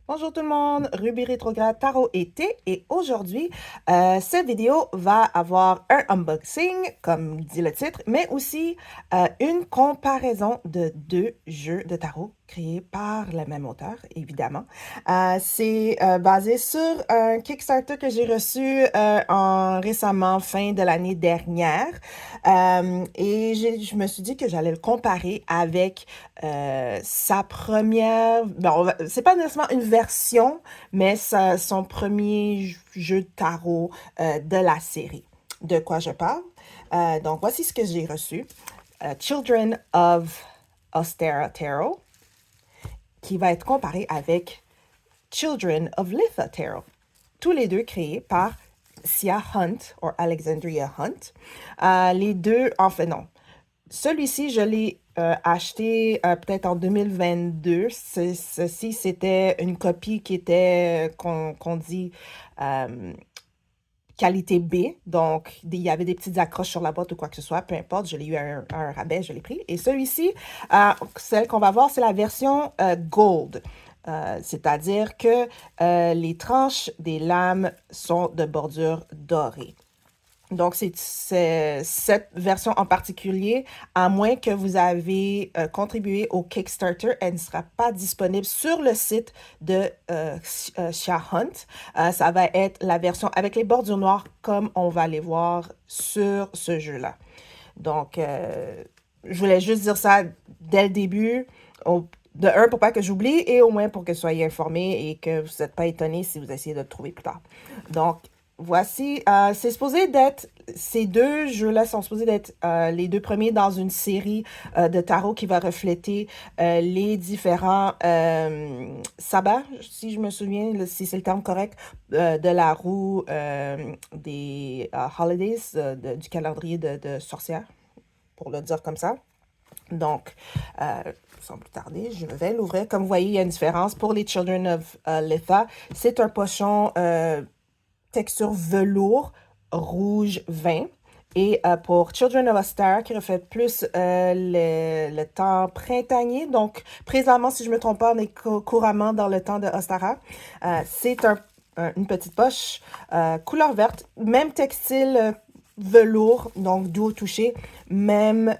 Bonjour tout le monde, Ruby Rétrograde Tarot été et aujourd'hui, cette vidéo va avoir un unboxing, comme dit le titre, mais aussi une comparaison de deux jeux de tarot créés par le même auteur, évidemment. C'est basé sur un Kickstarter que j'ai reçu récemment, fin de l'année dernière. Je me suis dit que j'allais le comparer avec sa première, c'est pas nécessairement une version, mais son premier jeu de tarot de la série. De quoi je parle? Donc, voici ce que j'ai reçu. Children of Ostera Tarot, qui va être comparé avec Children of Litha Tarot. Tous les deux créés par Sia Hunt, ou Alexandria Hunt. Les deux, enfin non, celui-ci, je l'ai acheté peut-être en 2022. Ceci, c'était une copie qui était, qu'on dit, qualité B. Donc, il y avait des petites accroches sur la boîte ou quoi que ce soit. Peu importe, je l'ai eu à un rabais, je l'ai pris. Et celui-ci, celle qu'on va voir, c'est la version Gold. C'est-à-dire que les tranches des lames sont de bordure dorée. Donc, c'est cette version en particulier, à moins que vous avez contribué au Kickstarter, elle ne sera pas disponible sur le site de Sia Hunt. Ça va être la version avec les bordures noires, comme on va les voir sur ce jeu-là. Donc, je voulais juste dire ça dès le début. De un, pour pas que j'oublie, et au moins pour que vous soyez informés et que vous n'êtes pas étonnés si vous essayez de le trouver plus tard. Donc, voici, c'est supposé d'être, ces deux jeux-là sont supposés d'être les deux premiers dans une série de tarot qui va refléter les différents sabbats, si je me souviens, si c'est le terme correct, de la roue des holidays, du calendrier de sorcières, pour le dire comme ça. Donc, sans plus tarder, je vais l'ouvrir. Comme vous voyez, il y a une différence. Pour les Children of Litha, c'est un pochon texture velours rouge vin. Et pour Children of Ostara, qui reflète plus le temps printanier, donc présentement, si je ne me trompe pas, on est couramment dans le temps de Ostara. C'est une petite poche couleur verte, même textile velours, donc doux au toucher, même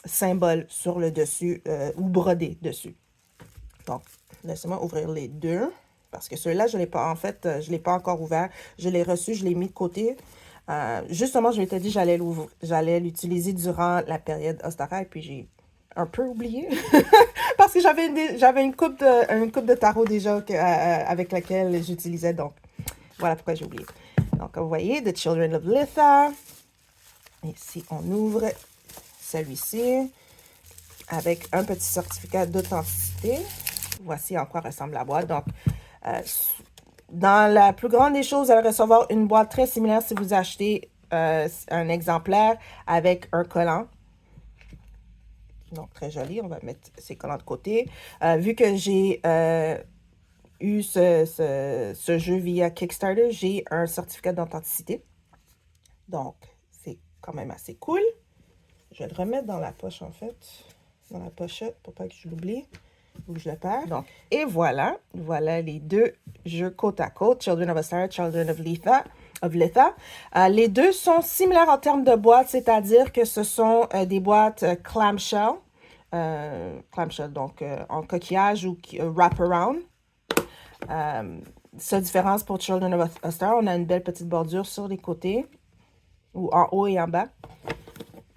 symbole sur le dessus ou brodé dessus. Donc, laissez-moi ouvrir les deux. Parce que celui-là, je ne l'ai pas, en fait, je ne l'ai pas encore ouvert. Je l'ai reçu, je l'ai mis de côté. Justement, je m'étais dit que j'allais l'utiliser durant la période Ostara et puis j'ai un peu oublié. Parce que j'avais une coupe de tarot déjà avec laquelle j'utilisais. Donc, voilà pourquoi j'ai oublié. Donc, vous voyez, The Children of Litha. Ici, on ouvre celui-ci avec un petit certificat d'authenticité. Voici en quoi ressemble la boîte. Donc, dans la plus grande des choses, vous allez recevoir une boîte très similaire si vous achetez un exemplaire avec un collant. Donc, très joli. On va mettre ces collants de côté. Vu que j'ai eu ce jeu via Kickstarter, j'ai un certificat d'authenticité. Donc, c'est quand même assez cool. Je vais le remettre dans la poche, en fait. Dans la pochette, pour pas que je l'oublie. Ou que je le perds. Donc, et voilà. Voilà les deux jeux côte à côte. Children of Ostara, Children of Litha. Les deux sont similaires en termes de boîtes, c'est-à-dire que ce sont des boîtes clamshell. Clamshell, donc en coquillage ou wraparound. Seule différence pour Children of Ostara, on a une belle petite bordure sur les côtés, ou en haut et en bas.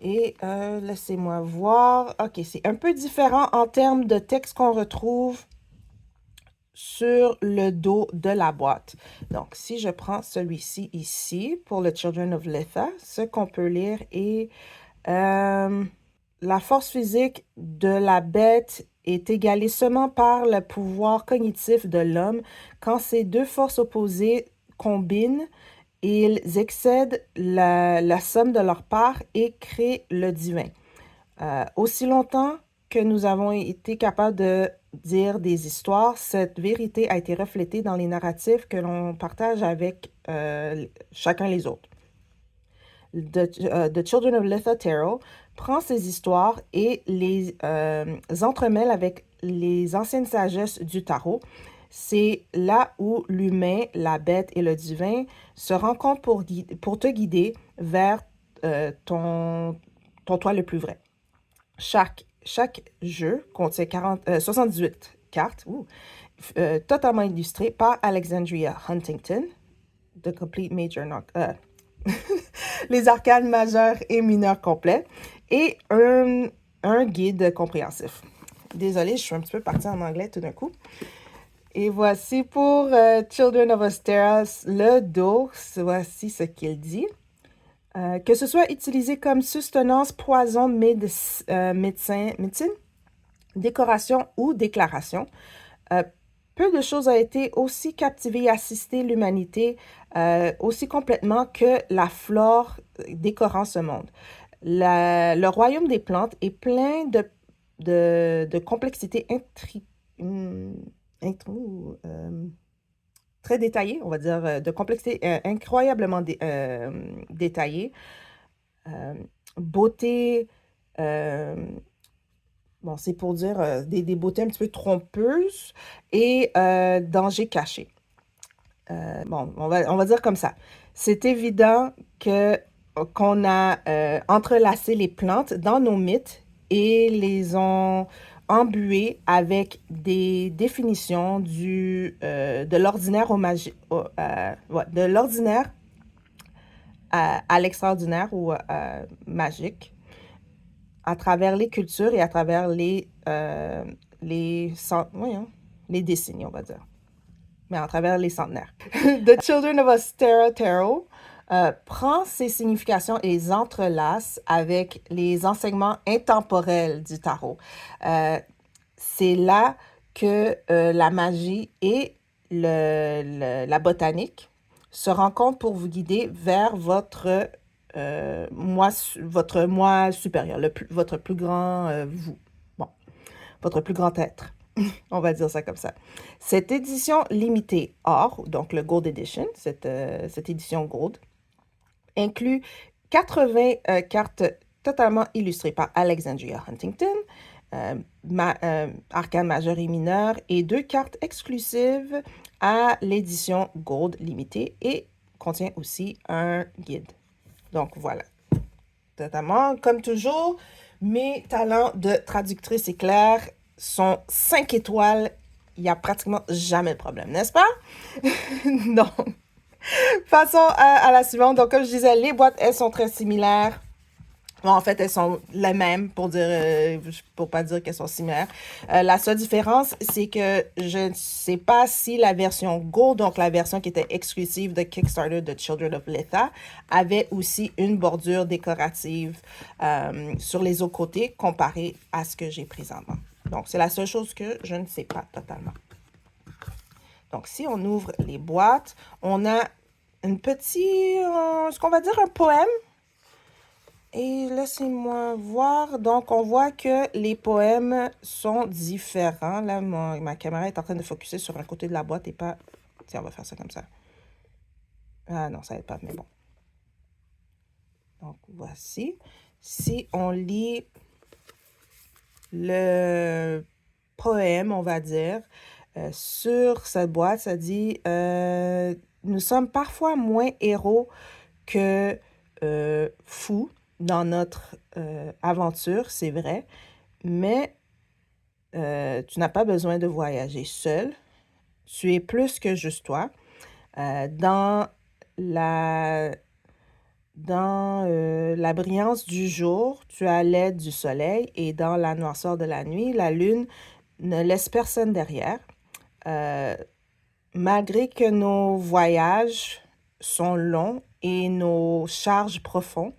Et laissez-moi voir. OK, c'est un peu différent en termes de texte qu'on retrouve sur le dos de la boîte. Donc, si je prends celui-ci ici, pour le Children of Litha, ce qu'on peut lire est la force physique de la bête est égalée seulement par le pouvoir cognitif de l'homme. Quand ces deux forces opposées combinent, ils excèdent la somme de leur part et créent le divin. Aussi longtemps que nous avons été capables de dire des histoires, cette vérité a été reflétée dans les narratifs que l'on partage avec chacun les autres. The Children of Litha Tarot prend ces histoires et les entremêle avec les anciennes sagesses du tarot. c'est là où l'humain, la bête et le divin se rencontrent pour te guider vers ton toi le plus vrai. Chaque jeu contient 78 cartes, totalement illustrées par Alexandria Huntington, The Complete Major les arcanes majeurs et mineurs complets, et un guide compréhensif. Désolée, je suis un petit peu partie en anglais tout d'un coup. Et voici pour Children of Asteras, le dos, voici ce qu'il dit. Que ce soit utilisé comme sustenance, poison, médecine, décoration ou déclaration, peu de choses ont été aussi captivées et assisté l'humanité aussi complètement que la flore décorant ce monde. Le royaume des plantes est plein de complexité très détaillée, on va dire, de complexité incroyablement détaillée. Beauté, bon, c'est pour dire des beautés un petit peu trompeuses et dangers cachés. Bon, on va dire comme ça. C'est évident qu'on a entrelacé les plantes dans nos mythes et les ont embuées avec des définitions de l'ordinaire de l'ordinaire à l'extraordinaire ou magique à travers les cultures et à travers les décennies, on va dire. Mais à travers les centenaires. The Children of Astera Tarot prend ces significations et les entrelace avec les enseignements intemporels du tarot. C'est là que la magie et la botanique se rencontrent pour vous guider vers votre moi supérieur, votre plus grand vous. Bon, votre plus grand être. On va dire ça comme ça. Cette édition limitée or, donc le Gold Edition, cette édition Gold, inclut 80 cartes totalement illustrées par Alexandria Huntington, arcane majeur et mineur, et 2 cartes exclusives à l'édition Gold limitée et contient aussi un guide. Donc voilà. Totalement, comme toujours, mes talents de traductrice éclair sont 5 étoiles. Il n'y a pratiquement jamais de problème, n'est-ce pas? Donc, passons à la suivante. Donc, comme je disais, les boîtes, elles sont très similaires. Bon, en fait, elles sont les mêmes pour pas dire qu'elles sont similaires. La seule différence, c'est que je ne sais pas si la version Gold, donc la version qui était exclusive de Kickstarter de Children of Letha, avait aussi une bordure décorative sur les autres côtés comparée à ce que j'ai présentement. Donc, c'est la seule chose que je ne sais pas totalement. Donc, si on ouvre les boîtes, on a ce qu'on va dire un poème. Et laissez-moi voir. Donc, on voit que les poèmes sont différents. Là, ma caméra est en train de focusser sur un côté de la boîte et pas... Tiens, on va faire ça comme ça. Ah non, ça n'aide pas, mais bon. Donc, voici. Si on lit le poème, on va dire, sur cette boîte, ça dit nous sommes parfois moins héros que fous dans notre aventure, c'est vrai, mais tu n'as pas besoin de voyager seul. Tu es plus que juste toi. Dans la brillance du jour, tu as l'aide du soleil et dans la noirceur de la nuit, la lune ne laisse personne derrière. Malgré que nos voyages sont longs et nos charges profonds,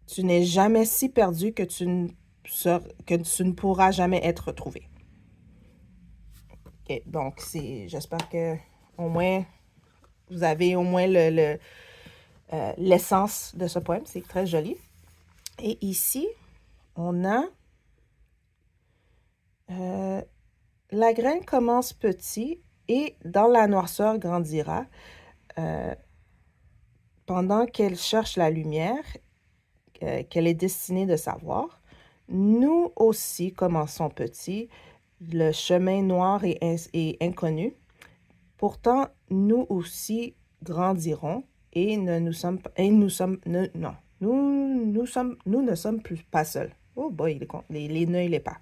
tu n'es jamais si perdu que tu ne pourras jamais être retrouvé. Okay, donc, j'espère que au moins vous avez au moins l'essence de ce poème. C'est très joli. Et ici, on a la graine commence petit et dans la noirceur grandira. Pendant qu'elle cherche la lumière, qu'elle est destinée de savoir, nous aussi commençons petits Le chemin noir est inconnu. Pourtant, nous aussi grandirons et nous ne sommes plus pas seuls. Oh boy, les nœuds, les pas.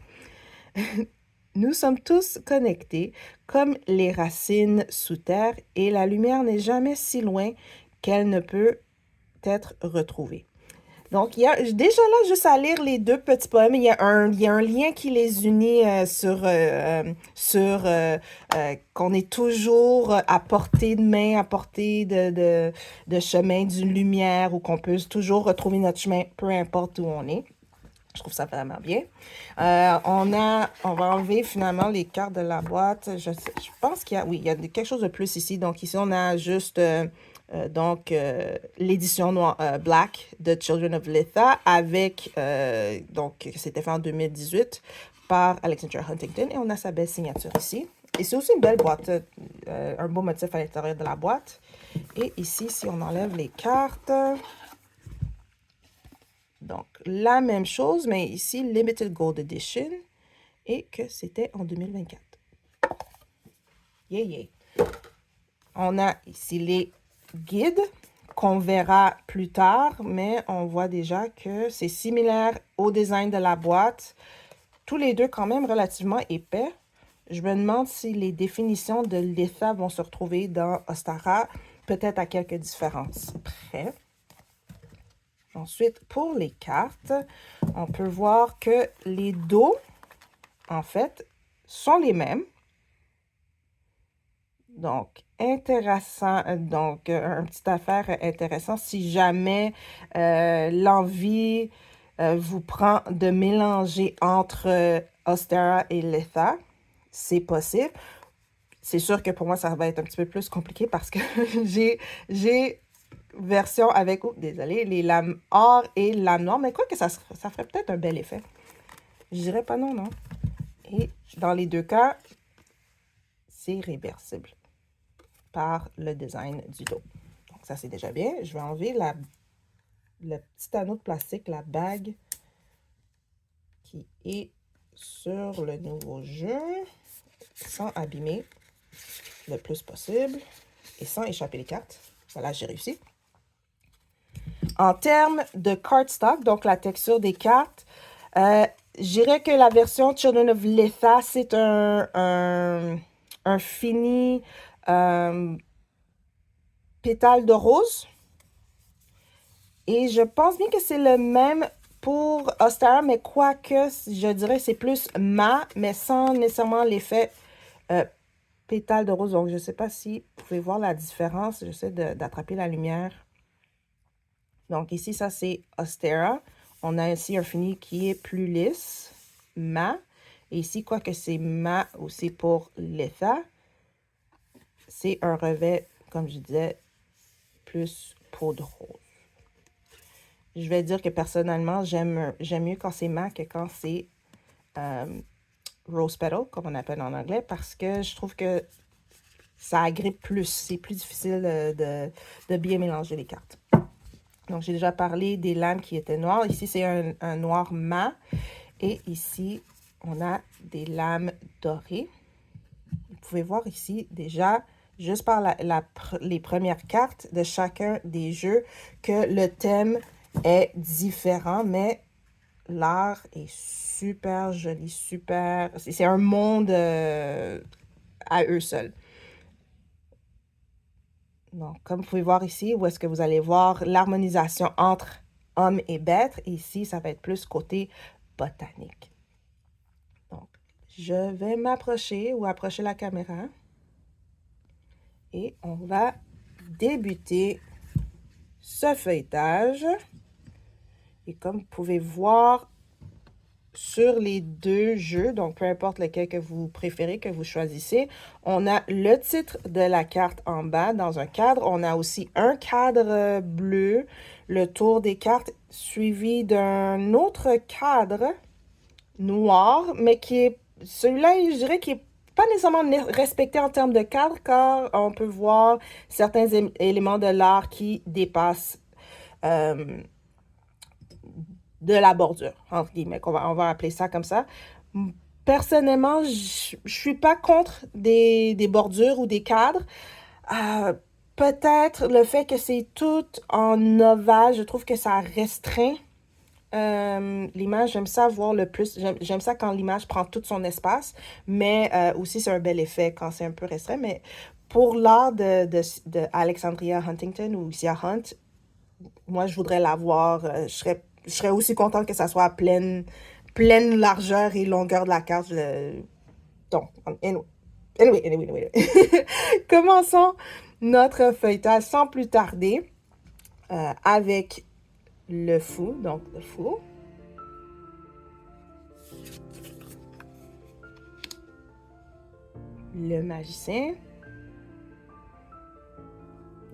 Nous sommes tous connectés comme les racines sous terre et la lumière n'est jamais si loin qu'elle ne peut être retrouvée. Donc, il y a déjà là, juste à lire les deux petits poèmes, il y a un lien qui les unit qu'on est toujours à portée de main, à portée de chemin d'une lumière, ou qu'on peut toujours retrouver notre chemin, peu importe où on est. Je trouve ça vraiment bien. On va enlever finalement les cartes de la boîte. Je pense qu'il y a, oui, il y a quelque chose de plus ici. Donc ici, on a juste l'édition noire Black de Children of Litha avec, donc c'était fait en 2018 par Alexandra Huntington et on a sa belle signature ici. Et c'est aussi une belle boîte, un beau motif à l'intérieur de la boîte. Et ici, si on enlève les cartes... Donc, la même chose, mais ici, Limited Gold Edition, et que c'était en 2024. Yeah, yeah. On a ici les guides qu'on verra plus tard, mais on voit déjà que c'est similaire au design de la boîte. Tous les deux quand même relativement épais. Je me demande si les définitions de Litha vont se retrouver dans Ostara, peut-être à quelques différences près. Ensuite, pour les cartes, on peut voir que les dos, en fait, sont les mêmes. Donc, intéressant. Donc, une petite affaire intéressante. Si jamais l'envie vous prend de mélanger entre Ostara et Litha, c'est possible. C'est sûr que pour moi, ça va être un petit peu plus compliqué parce que j'ai version avec, désolé, les lames or et lames noires, mais quoi que ça ferait peut-être un bel effet. Je dirais pas non, non. Et dans les deux cas, c'est réversible par le design du dos. Donc ça, c'est déjà bien. Je vais enlever le petit anneau de plastique, la bague qui est sur le nouveau jeu, sans abîmer le plus possible et sans échapper les cartes. Voilà, j'ai réussi. En termes de cardstock, donc la texture des cartes, je dirais que la version Children of Litha, c'est un fini pétale de rose. Et je pense bien que c'est le même pour Ostara, mais quoique, je dirais c'est plus mat, mais sans nécessairement l'effet pétale de rose. Donc, je ne sais pas si vous pouvez voir la différence. J'essaie d'attraper la lumière. Donc ici, ça c'est Ostara. On a ici un fini qui est plus lisse, mat. Et ici, quoique c'est mat aussi pour Litha, c'est un revêt, comme je disais, plus poudre rose. Je vais dire que personnellement, j'aime mieux quand c'est mat que quand c'est rose petal, comme on appelle en anglais, parce que je trouve que ça agrippe plus. C'est plus difficile de bien mélanger les cartes. Donc, j'ai déjà parlé des lames qui étaient noires. Ici, c'est un noir mat. Et ici, on a des lames dorées. Vous pouvez voir ici déjà, juste par les premières cartes de chacun des jeux, que le thème est différent, mais l'art est super joli, super... C'est un monde à eux seuls. Donc, comme vous pouvez voir ici, où est-ce que vous allez voir l'harmonisation entre homme et bête. Ici, ça va être plus côté botanique. Donc, je vais m'approcher ou approcher la caméra. Et on va débuter ce feuilletage. Et comme vous pouvez voir sur les deux jeux, donc peu importe lequel que vous préférez, que vous choisissez, on a le titre de la carte en bas dans un cadre. On a aussi un cadre bleu, le tour des cartes, suivi d'un autre cadre noir, mais qui est, celui-là, je dirais qu'il est pas nécessairement respecté en termes de cadre, car on peut voir certains éléments de l'art qui dépassent de la bordure, entre guillemets, on va appeler ça comme ça. personnellement, je suis pas contre des bordures ou des cadres. Euh, Peut-être le fait que c'est tout en ovale, je trouve que ça restreint l'image. J'aime ça voir le plus. J'aime ça quand l'image prend tout son espace, mais aussi c'est un bel effet quand c'est un peu restreint. Mais pour l'art de Alexandria Huntington ou Sia Hunt, moi je voudrais l'avoir. Je serais aussi contente que ça soit à pleine largeur et longueur de la carte. Donc, anyway. Commençons notre feuilletage sans plus tarder avec le fou. Donc, le fou. Le magicien.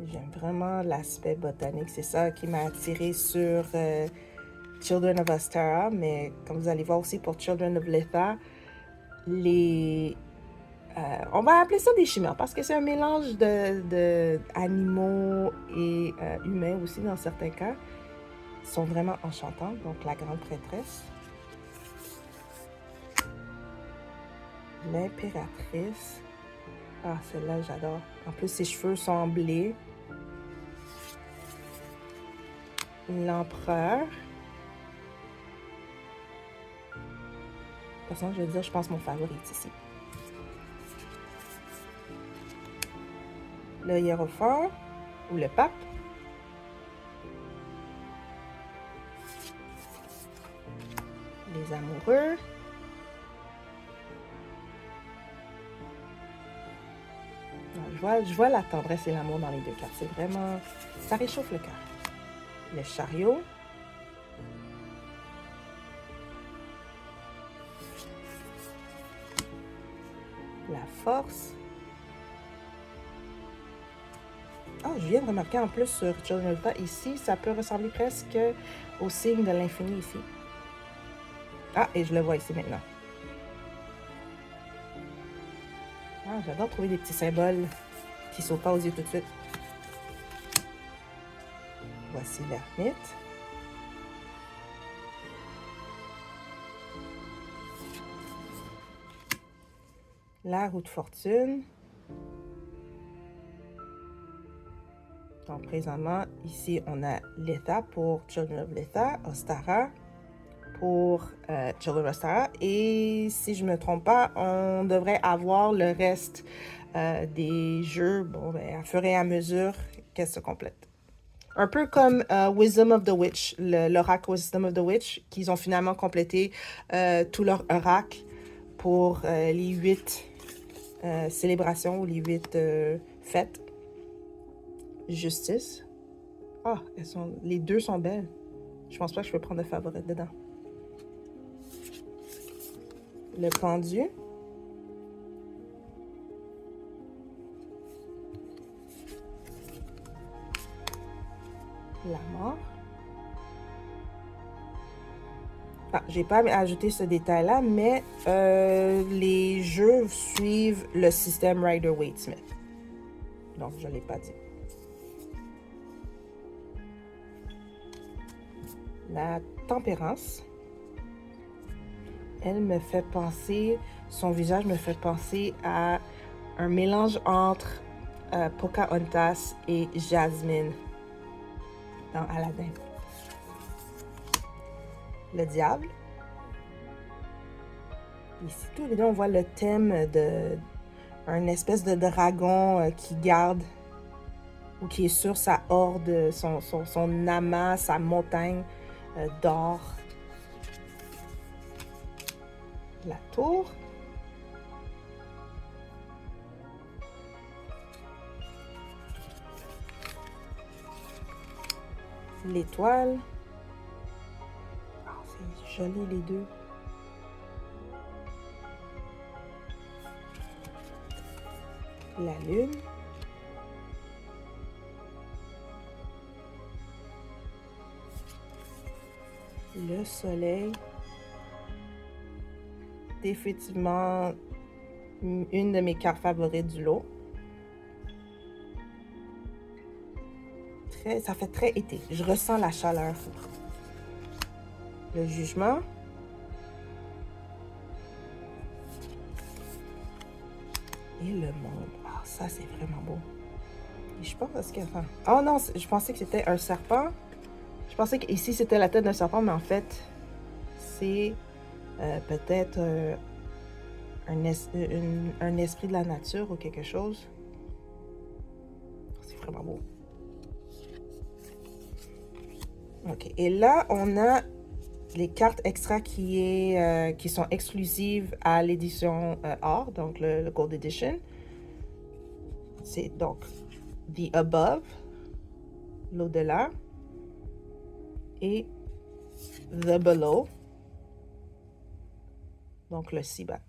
J'aime vraiment l'aspect botanique. C'est ça qui m'a attiré sur Children of Astara. Mais comme vous allez voir aussi pour Children of Letha, on va appeler ça des chimères parce que c'est un mélange de animaux et humains aussi dans certains cas. Ils sont vraiment enchantants. Donc la grande prêtresse. L'impératrice. Ah, celle-là, j'adore. En plus, ses cheveux sont en blé. L'empereur. De toute façon, je veux dire, je pense mon favori est ici. Le hiérophant ou le pape. Les amoureux. Je vois la tendresse et l'amour dans les deux cartes. C'est vraiment... Ça réchauffe le cœur. Le chariot. La force. Oh, je viens de remarquer en plus sur Children of Letha, ici, ça peut ressembler presque au signe de l'infini ici. Ah, et je le vois ici maintenant. Ah, j'adore trouver des petits symboles qui sautent pas aux yeux tout de suite. Voici l'ermite. La roue de fortune. Donc, présentement, ici, on a Letha pour Children of Letha, Ostara pour Children of Ostara. Et si je ne me trompe pas, on devrait avoir le reste des jeux, bon, ben, à fur et à mesure qu'elles se complètent. Un peu comme Wisdom of the Witch, l'oracle Wisdom of the Witch, qu'ils ont finalement complété tout leur oracle pour les 8 célébrations ou les 8 fêtes. Justice. Ah, les deux sont belles. Je pense pas que je peux prendre de favorite dedans. Le pendu. La mort. Ah, j'ai pas ajouté ce détail-là, mais les jeux suivent le système Rider-Waite-Smith. Donc, je ne l'ai pas dit. La tempérance. Elle me fait penser, son visage me fait penser à un mélange entre Pocahontas et Jasmine dans Aladdin. Le diable. Ici, tous les deux, on voit le thème d'un espèce de dragon qui garde ou qui est sur sa horde, son amas, sa montagne d'or. La tour. L'étoile. Oh, c'est joli les deux. La lune. Le soleil. Définitivement une de mes cartes favorites du lot. Ça fait très été. Je ressens la chaleur. Le jugement. Et le monde. Ah, ça, c'est vraiment beau. Et je pense que... Enfin, oh non, je pensais que c'était un serpent. Je pensais qu'ici, c'était la tête d'un serpent, mais en fait, c'est peut-être un esprit de la nature ou quelque chose. C'est vraiment beau. OK. Et là, on a les cartes extra qui sont exclusives à l'édition or, donc le Gold Edition. C'est donc The Above, l'au-delà, et The Below, donc le ci-bas.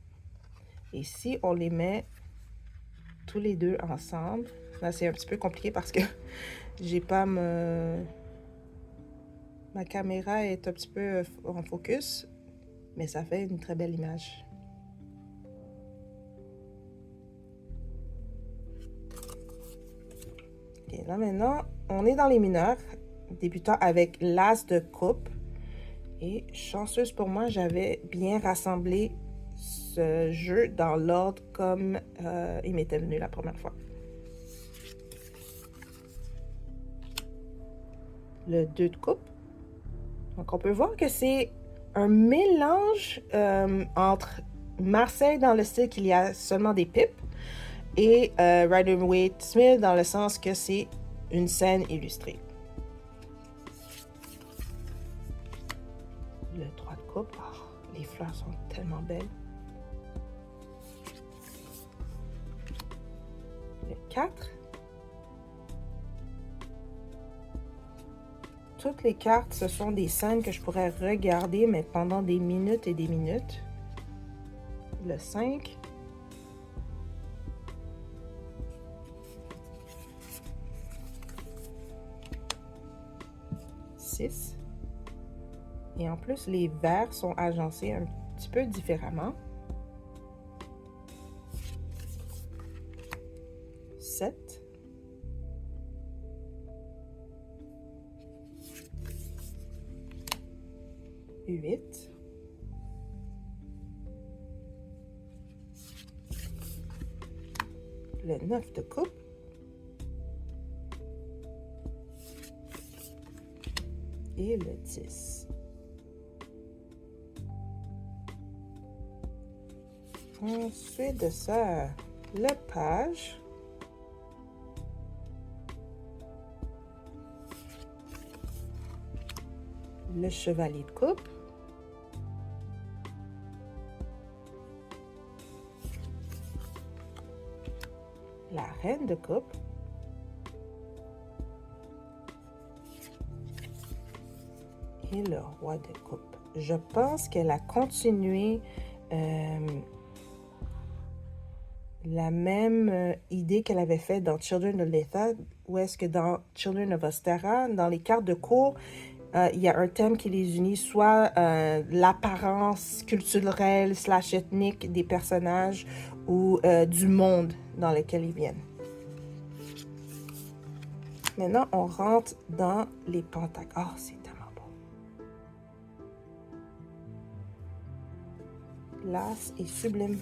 Et si on les met tous les deux ensemble, là c'est un petit peu compliqué parce que j'ai pas ma caméra est un petit peu en focus, mais ça fait une très belle image. Et là maintenant, on est dans les mineurs, débutant avec l'As de coupe. Et chanceuse pour moi, j'avais bien rassemblé ce jeu dans l'ordre comme il m'était venu la première fois. Le 2 de coupe. Donc on peut voir que c'est un mélange entre Marseille dans le style qu'il y a seulement des pipes et Rider-Waite-Smith dans le sens que c'est une scène illustrée. Le 3 de coupe, oh, les fleurs sont tellement belles. Le 4. Toutes les cartes, ce sont des scènes que je pourrais regarder, mais pendant des minutes et des minutes. Le 5. Et en plus, les verres sont agencés un petit peu différemment. 7. 8. Le 9 de coupe. Et le 10. Ensuite de ça, le page. Le chevalier de coupe. La reine de coupe. Et le roi de coupe. Je pense qu'elle a continué la même idée qu'elle avait fait dans Children of Letha, où est-ce que dans Children of Ostera, dans les cartes de cours, il y a un thème qui les unit, soit l'apparence culturelle / ethnique des personnages ou du monde dans lequel ils viennent. Maintenant, on rentre dans les pentacles. Oh, c'est tellement beau. L'as est sublime.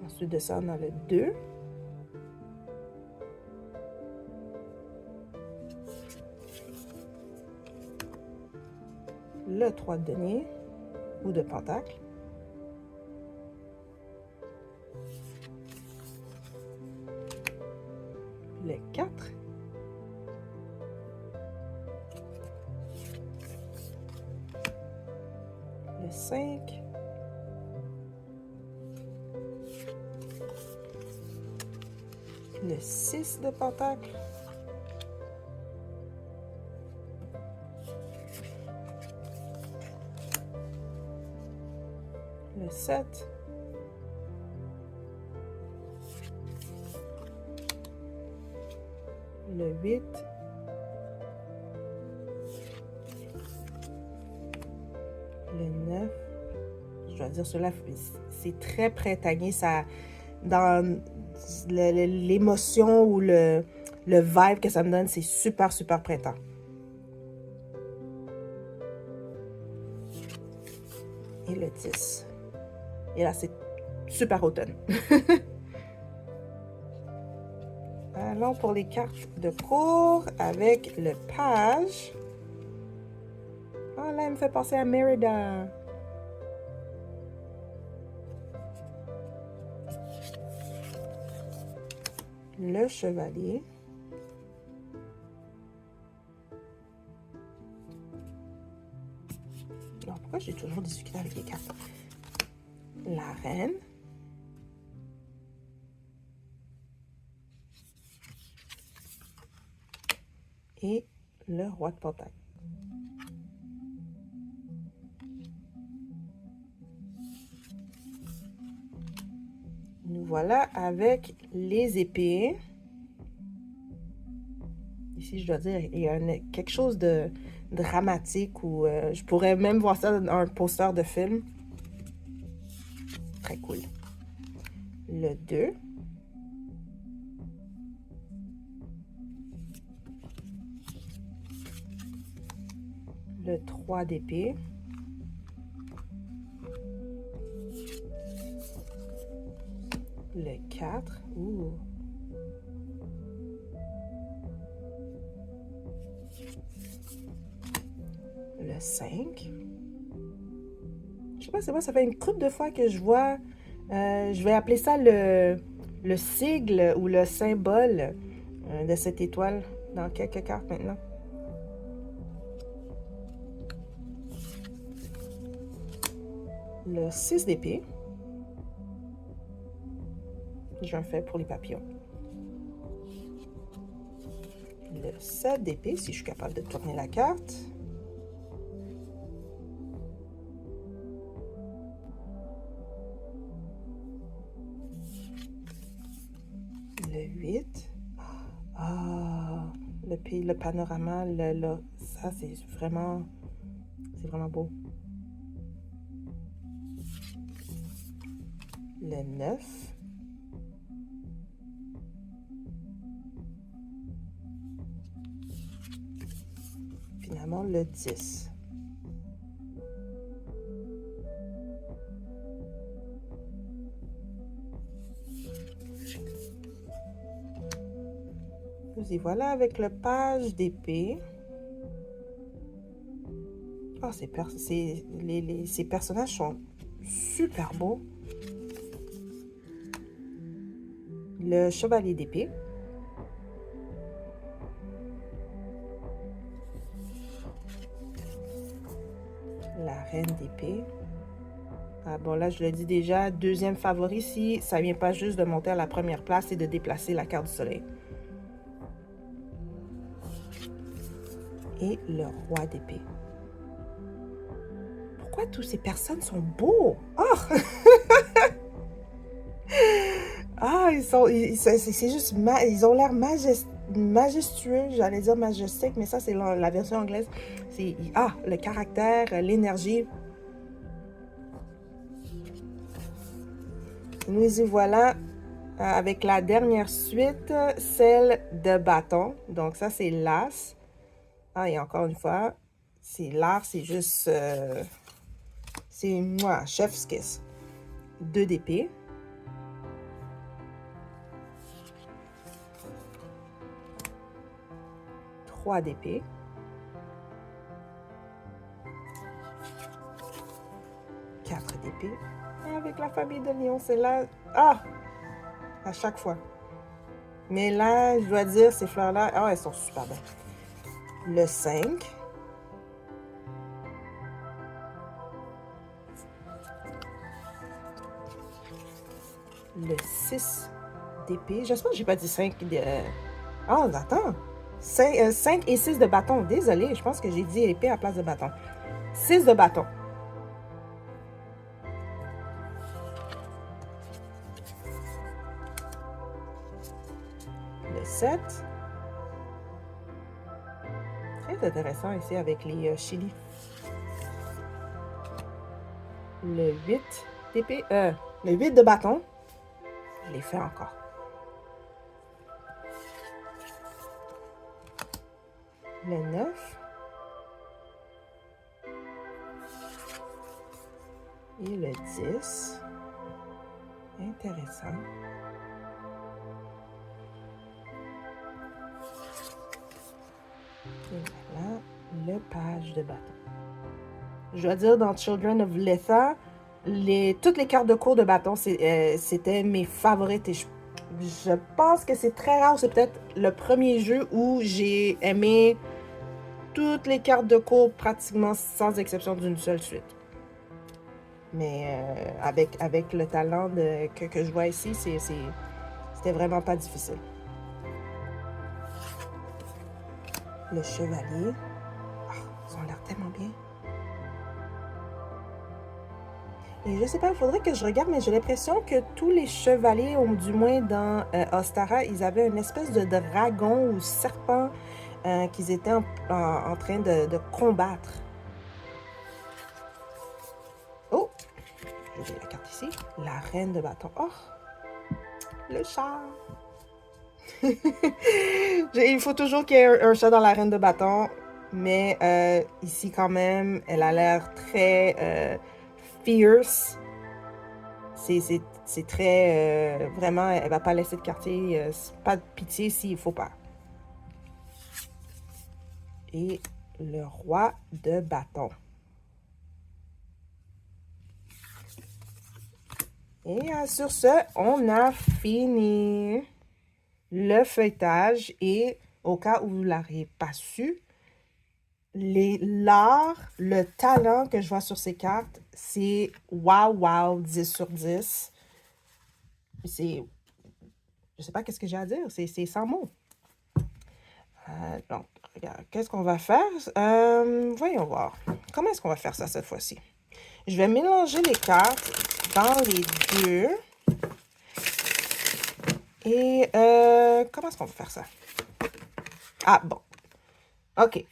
Ensuite de ça, on a le 2. Le 3 de denier ou de pentacle. Le 4. Le 5. Le 6 de pentacle. Le 7. Le 8. Le 9. Je dois dire cela, c'est très printanier. Ça, dans l'émotion ou le vibe que ça me donne, c'est super, super printemps. Et le 10. Et là, c'est super automne. Allons pour les cartes de cours avec le page. Oh là, elle me fait penser à Mérida. Le chevalier. Alors, pourquoi j'ai toujours discuté avec les cartes? La reine. Et le roi de pentacle. Nous voilà avec les épées. Ici, je dois dire, il y a quelque chose de dramatique ou je pourrais même voir ça dans un poster de film. Très cool. Le 2. Le 3 d'épée. Le 4. Ouh. Le 5. Je sais pas, c'est moi, ça fait une couple de fois que je vois, je vais appeler ça le sigle ou le symbole de cette étoile dans quelques cartes maintenant. Le 6 d'épée. J'ai un fait pour les papillons. Le 7 d'épée, si je suis capable de tourner la carte. Le 8. Ah, le pays, le panorama, ça c'est vraiment beau. Le 9. Finalement, le 10. Nous y voilà avec le page d'épée. Oh, ces personnages sont super beaux. Le chevalier d'épée. La reine d'épée. Ah bon, là, je le dis déjà, deuxième favori si ça vient pas juste de monter à la première place et de déplacer la carte du soleil. Et le roi d'épée. Pourquoi toutes ces personnes sont beaux? Oh! Ah, c'est juste, ils ont l'air majestueux, j'allais dire majestique, mais ça, c'est la version anglaise. C'est, le caractère, l'énergie. Nous y voilà avec la dernière suite, celle de bâton. Donc ça, c'est l'as. Ah, et encore une fois, c'est l'art, c'est juste, c'est moi, chef's kiss. 2 d'épée. 3 d'épée. 4 d'épée. Avec la famille de Lion, c'est là. Ah! À chaque fois. Mais là, je dois dire, ces fleurs-là, elles sont super belles. Le 5. Le 6 d'épée. J'espère que j'ai pas dit 5 de... Oh, attends. 5 et 6 de bâton. Désolée, je pense que j'ai dit épée à la place de bâton. 6 de bâton. Le 7. Très intéressant ici avec les chilis. Le 8 d'épée. Le 8 de bâton. Je l'ai fait encore. Le 9. Et le 10. Intéressant. Et voilà, le page de bâton. Je dois dire, dans Children of Letha, toutes les cartes de cours de bâton, c'était mes favorites. Et je pense que c'est très rare. C'est peut-être le premier jeu où j'ai aimé toutes les cartes de cours pratiquement sans exception d'une seule suite. Mais avec le talent que je vois ici, c'était vraiment pas difficile. Le chevalier. Oh, ils ont l'air tellement bien. Et je sais pas, il faudrait que je regarde, mais j'ai l'impression que tous les chevaliers, ou du moins dans Ostara, ils avaient une espèce de dragon ou serpent qu'ils étaient en train de combattre. Oh! J'ai la carte ici. La reine de bâton. Oh! Le chat! Il faut toujours qu'il y ait un chat dans la reine de bâton. Mais ici, quand même, elle a l'air très fierce. C'est très... vraiment, elle va pas laisser de quartier. Pas de pitié s'il faut pas. Et le roi de bâton. Et sur ce, on a fini le feuilletage. Et au cas où vous ne l'auriez pas su, l'art, le talent que je vois sur ces cartes, c'est wow, 10 sur 10. C'est... Je sais pas qu'est-ce que j'ai à dire. C'est sans mots. Donc, regarde, qu'est-ce qu'on va faire? Voyons voir. Comment est-ce qu'on va faire ça cette fois-ci? Je vais mélanger les cartes dans les deux. Et comment est-ce qu'on va faire ça? Ah, bon. OK.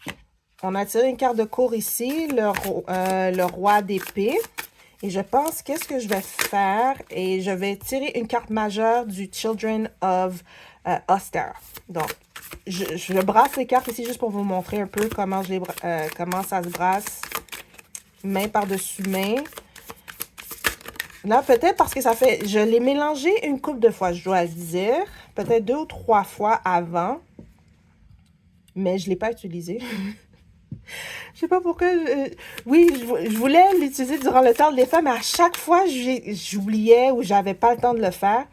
On a tiré une carte de cours ici, le roi d'épée. Et je pense, qu'est-ce que je vais faire? Et je vais tirer une carte majeure du Children of Ostara. Donc, je brasse les cartes ici juste pour vous montrer un peu comment ça se brasse main par-dessus main. Là, peut-être parce que je l'ai mélangé une couple de fois, je dois le dire. Peut-être 2 ou 3 fois avant. Mais je ne l'ai pas utilisé. Je sais pas pourquoi. Oui, je voulais l'utiliser durant le temps de l'effet, mais à chaque fois, j'oubliais ou j'avais pas le temps de le faire.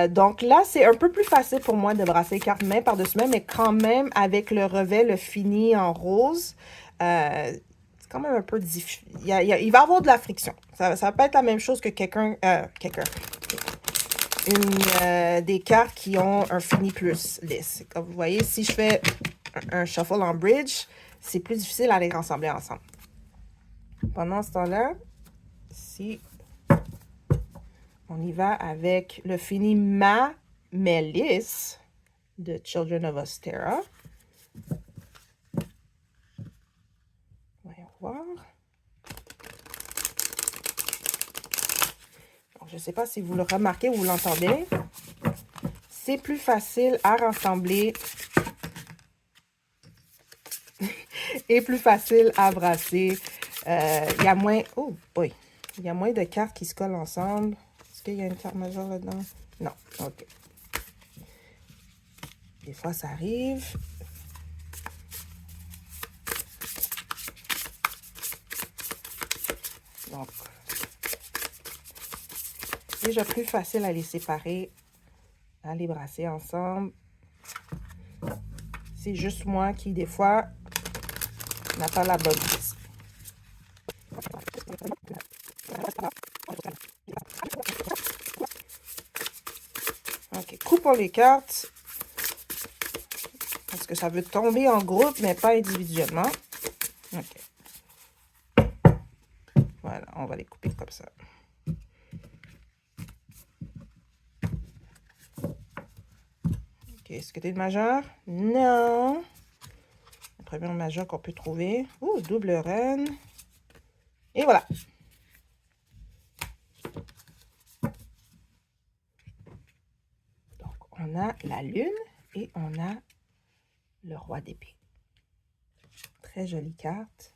Donc là, c'est un peu plus facile pour moi de brasser les cartes main par-dessus main, mais quand même, avec le revers, le fini en rose, c'est quand même un peu difficile. Il va y avoir de la friction. Ça va pas être la même chose que des cartes qui ont un fini plus lisse. Comme vous voyez, si je fais un shuffle en bridge, c'est plus difficile à les rassembler ensemble. Pendant ce temps-là, si on y va avec le fini mais lisse de Children of Ostara. Voyons voir. Donc, je ne sais pas si vous le remarquez ou vous l'entendez. C'est plus facile à rassembler et plus facile à brasser. Il y a moins... Oh boy! Il y a moins de cartes qui se collent ensemble. Est-ce qu'il y a une carte majeure là-dedans? Non. OK. Des fois, ça arrive. Donc, c'est déjà plus facile à les séparer, à les brasser ensemble. C'est juste moi qui, des fois, n'a pas la bonne prise. OK, coupons les cartes. Parce que ça veut tomber en groupe, mais pas individuellement. OK. Voilà, on va les couper comme ça. OK, est-ce que tu es de majeur? Non. La première majeure qu'on peut trouver. Ouh, double reine. Et voilà. Donc, on a la lune et on a le roi d'épée. Très jolie carte.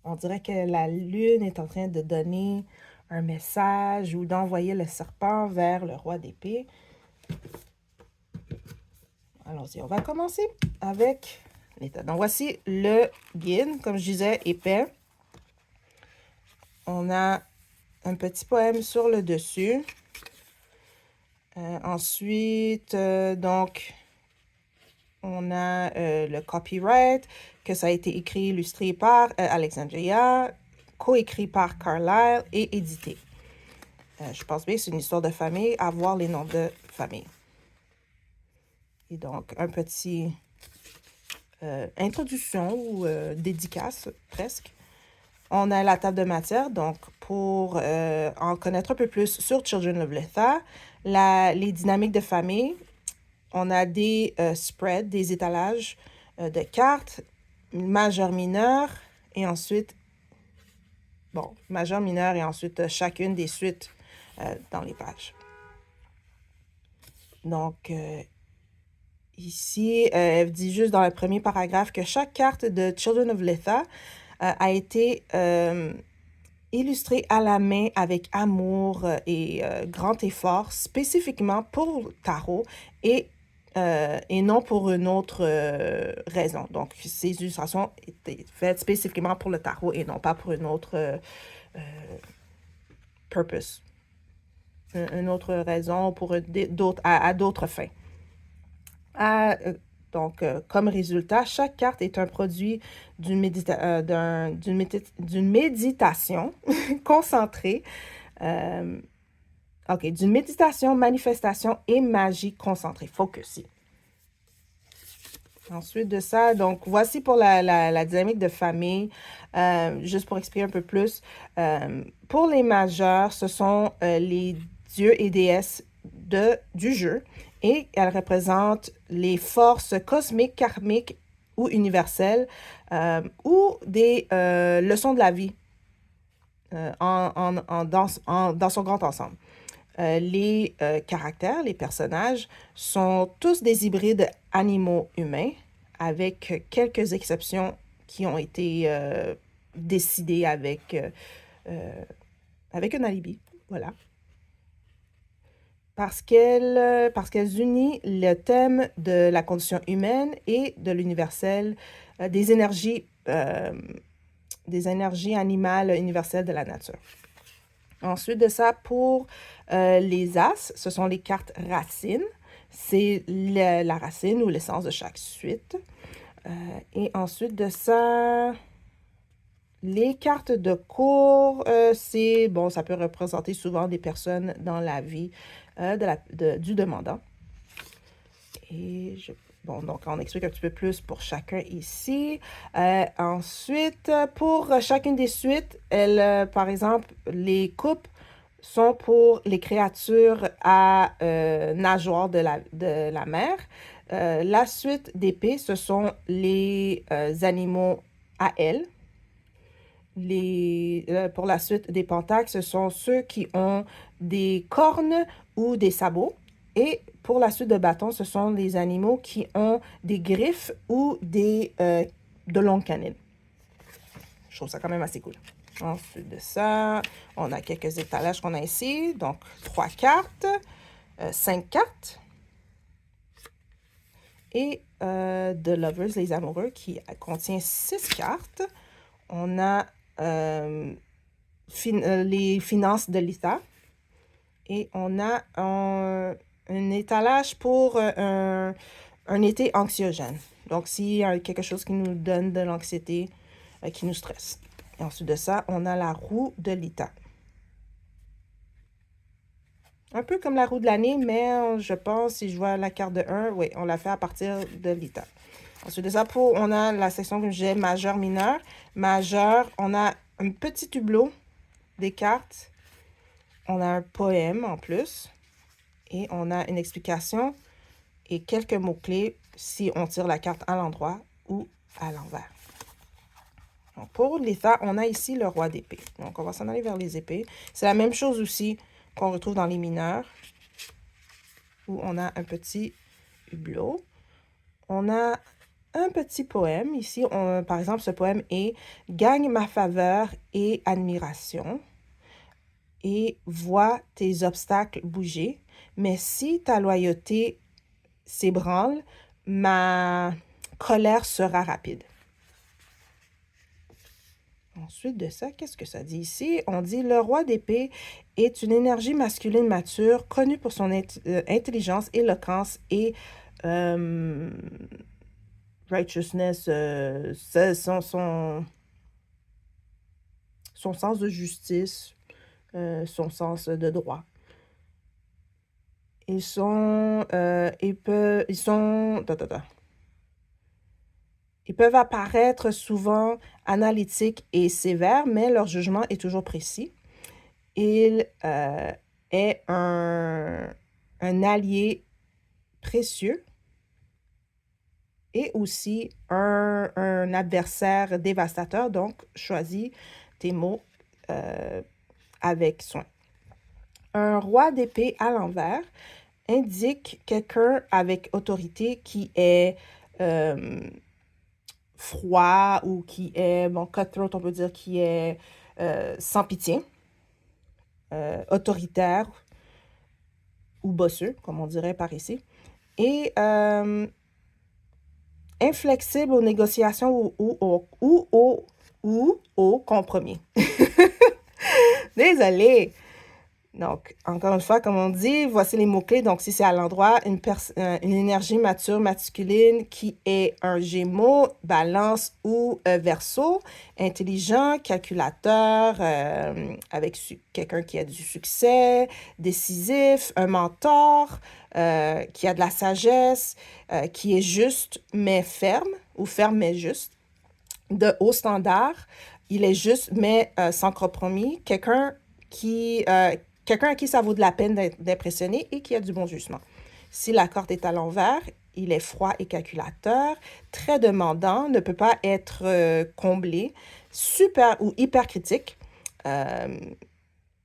On dirait que la lune est en train de donner un message ou d'envoyer le serpent vers le roi d'épée. Allons-y, on va commencer avec l'état. Donc, voici le guide, comme je disais, épais. On a un petit poème sur le dessus. Ensuite, donc, on a le copyright, que ça a été écrit, illustré par Alexandria, coécrit par Carlyle et édité. Je pense bien que c'est une histoire de famille, à voir les noms de famille. Et donc, un petit introduction ou dédicace, presque. On a la table de matière, donc pour en connaître un peu plus sur Children of Letha, les dynamiques de famille, on a des spreads, des étalages de cartes, majeur, mineur, et ensuite, bon, majeur, mineur, et ensuite chacune des suites dans les pages. Donc, ici, elle dit juste dans le premier paragraphe que chaque carte de Children of Letha a été illustrée à la main avec amour et grand effort, spécifiquement pour le tarot et non pour une autre raison. Donc, ces illustrations étaient faites spécifiquement pour le tarot et non pas pour une autre purpose, une autre raison pour à d'autres fins. Donc, comme résultat, chaque carte est un produit d'une méditation concentrée. D'une méditation, manifestation et magie concentrée. Focus. Ensuite de ça, donc voici pour la dynamique de famille, juste pour expliquer un peu plus. Pour les majeurs, ce sont les dieux et déesses du jeu et elles représentent les forces cosmiques, karmiques ou universelles ou des leçons de la vie dans son grand ensemble. Les caractères, les personnages, sont tous des hybrides animaux-humains, avec quelques exceptions qui ont été décidées avec un alibi. Voilà. Parce qu'elles unissent le thème de la condition humaine et de l'universel, des énergies animales universelles de la nature. Ensuite de ça, pour les As, ce sont les cartes racines. C'est la racine ou l'essence de chaque suite. Et ensuite de ça, les cartes de cours, ça peut représenter souvent des personnes dans la vie du demandant. Et donc on explique un petit peu plus pour chacun ici. Ensuite, pour chacune des suites, par exemple, les coupes sont pour les créatures à nageoires de la mer. La suite d'épées, ce sont les animaux à ailes. Pour la suite des pentacles, ce sont ceux qui ont des cornes ou des sabots. Et pour la suite de bâtons, ce sont les animaux qui ont des griffes ou de longues canines. Je trouve ça quand même assez cool. Ensuite de ça, on a quelques étalages qu'on a ici. Donc, 3 cartes, 5 cartes. Et The Lovers, les amoureux, qui contient 6 cartes. On a les finances de l'État. Et on a un étalage pour un été anxiogène. Donc, s'il y a quelque chose qui nous donne de l'anxiété, qui nous stresse. Et ensuite de ça, on a la roue de l'État. Un peu comme la roue de l'année, mais je pense, si je vois la carte de 1, oui, on l'a fait à partir de l'État. Ensuite de ça, on a la section que j'ai majeur, mineur. Majeur, on a un petit hublot des cartes. On a un poème en plus. Et on a une explication et quelques mots-clés si on tire la carte à l'endroit ou à l'envers. Donc, pour l'État, on a ici le roi d'épée. Donc, on va s'en aller vers les épées. C'est la même chose aussi qu'on retrouve dans les mineurs, où on a un petit hublot. On a un petit poème. Ici, par exemple, ce poème est « Gagne ma faveur et admiration et vois tes obstacles bouger. Mais si ta loyauté s'ébranle, ma colère sera rapide. Ensuite de ça, qu'est-ce que ça dit ici? On dit, le roi d'épée est une énergie masculine mature, connue pour son intelligence, éloquence et righteousness, son sens de justice, son sens de droit. Ils sont... Ils peuvent apparaître souvent analytiques et sévères, mais leur jugement est toujours précis. Il est un allié précieux et aussi un adversaire dévastateur. Donc, choisis tes mots avec soin. Un roi d'épée à l'envers indique quelqu'un avec autorité qui est froid ou qui est, cutthroat, on peut dire, qui est sans pitié, autoritaire ou bosseux, comme on dirait par ici, et inflexible aux négociations ou au compromis. Désolée. Donc, encore une fois, comme on dit, voici les mots-clés. Donc, si c'est à l'endroit, une énergie mature masculine qui est un Gémeaux, Balance ou Verseau, intelligent, calculateur, avec quelqu'un qui a du succès, décisif, un mentor, qui a de la sagesse, qui est juste mais ferme, ou ferme mais juste, de haut standard, il est juste mais sans compromis, quelqu'un à qui ça vaut de la peine d'impressionner et qui a du bon jugement. Si la corde est à l'envers, il est froid et calculateur, très demandant, ne peut pas être comblé, super ou hyper critique,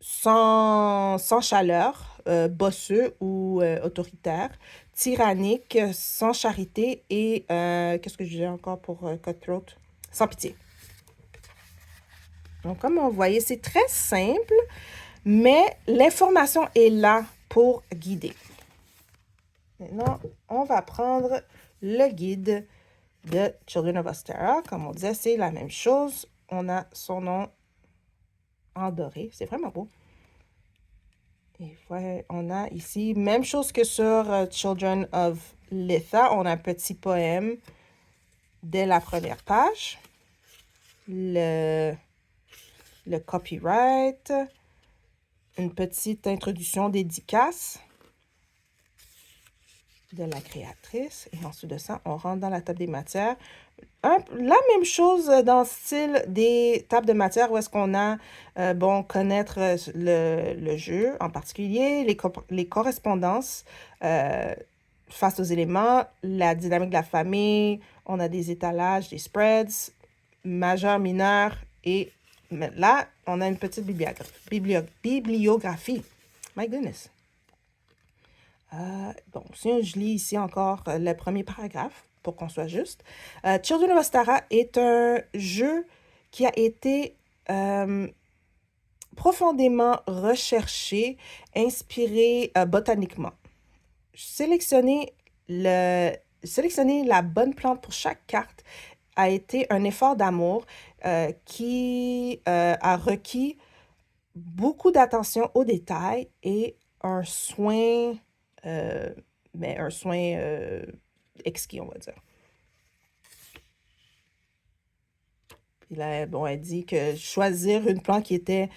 sans chaleur, bosseux ou autoritaire, tyrannique, sans charité et, qu'est-ce que je dis encore pour cutthroat? Sans pitié. Donc, comme vous voyez, c'est très simple, mais l'information est là pour guider. Maintenant, on va prendre le guide de Children of Ostara. Comme on disait, c'est la même chose. On a son nom en doré. C'est vraiment beau. Et voilà, on a ici, même chose que sur Children of Litha, on a un petit poème dès la première page. Le copyright, une petite introduction dédicace de la créatrice. Et ensuite de ça, on rentre dans la table des matières. La même chose dans le style des tables de matière où est-ce qu'on a, connaître le jeu en particulier, les correspondances face aux éléments, la dynamique de la famille, on a des étalages, des spreads, majeur, mineur, et là, on a une petite bibliographie. My goodness. Si je lis ici encore le premier paragraphe, pour qu'on soit juste. Children of Ostara est un jeu qui a été profondément recherché, inspiré botaniquement. Sélectionner la bonne plante pour chaque carte a été un effort d'amour qui a requis beaucoup d'attention aux détails et un soin, exquis, on va dire. Puis là, elle dit que choisir une plante qui était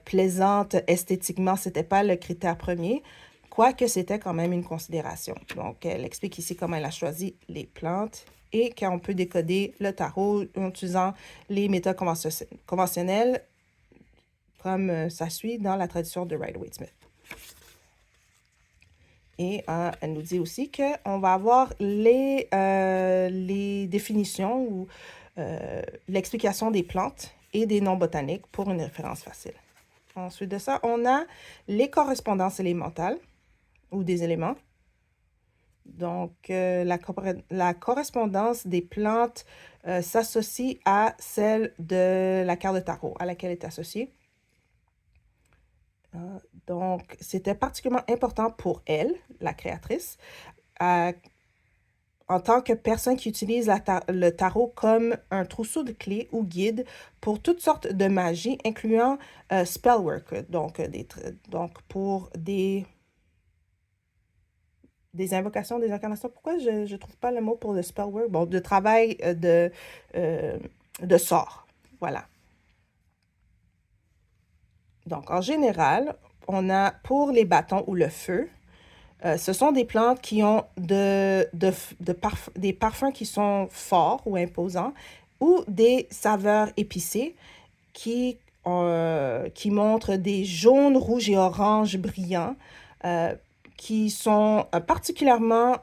plaisante esthétiquement, c'était pas le critère premier, quoique c'était quand même une considération. Donc, elle explique ici comment elle a choisi les plantes et qu'on peut décoder le tarot en utilisant les méthodes conventionnelles comme ça suit dans la tradition de Rider-Waite-Smith. Et elle nous dit aussi qu'on va avoir les définitions ou l'explication des plantes et des noms botaniques pour une référence facile. Ensuite de ça, on a les correspondances élémentales ou des éléments. Donc, la correspondance des plantes s'associe à celle de la carte de tarot à laquelle elle est associée. Donc, c'était particulièrement important pour elle, la créatrice, en tant que personne qui utilise le tarot comme un trousseau de clés ou guide pour toutes sortes de magie, incluant spellwork, donc pour des invocations, des incarnations. Pourquoi je ne trouve pas le mot pour le spellwork? Bon, de travail de sort. Voilà. Donc, en général, on a pour les bâtons ou le feu, ce sont des plantes qui ont des parfums qui sont forts ou imposants ou des saveurs épicées qui montrent des jaunes, rouges et oranges brillants qui sont particulièrement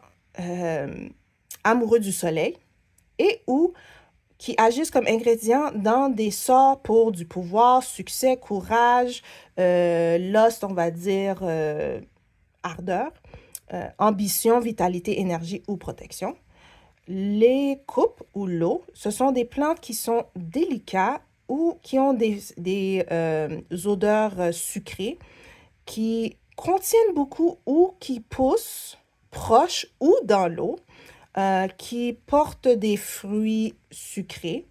amoureux du soleil et ou qui agissent comme ingrédients dans des sorts pour du pouvoir, succès, courage, lust, on va dire, ardeur, ambition, vitalité, énergie ou protection. Les coupes ou l'eau, ce sont des plantes qui sont délicates ou qui ont des odeurs sucrées, qui contiennent beaucoup ou qui poussent proches ou dans l'eau, qui portent des fruits sucrés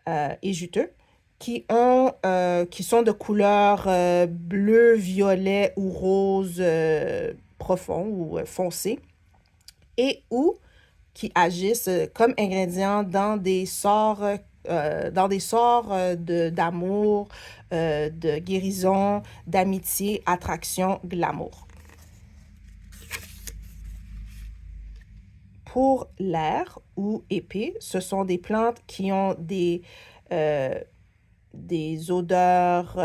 et juteux, qui sont de couleur bleu, violet ou rose profond ou foncé, et ou qui agissent comme ingrédients dans des sorts d'amour, de guérison, d'amitié, attraction, glamour. Pour l'air ou épée, ce sont des plantes qui ont des odeurs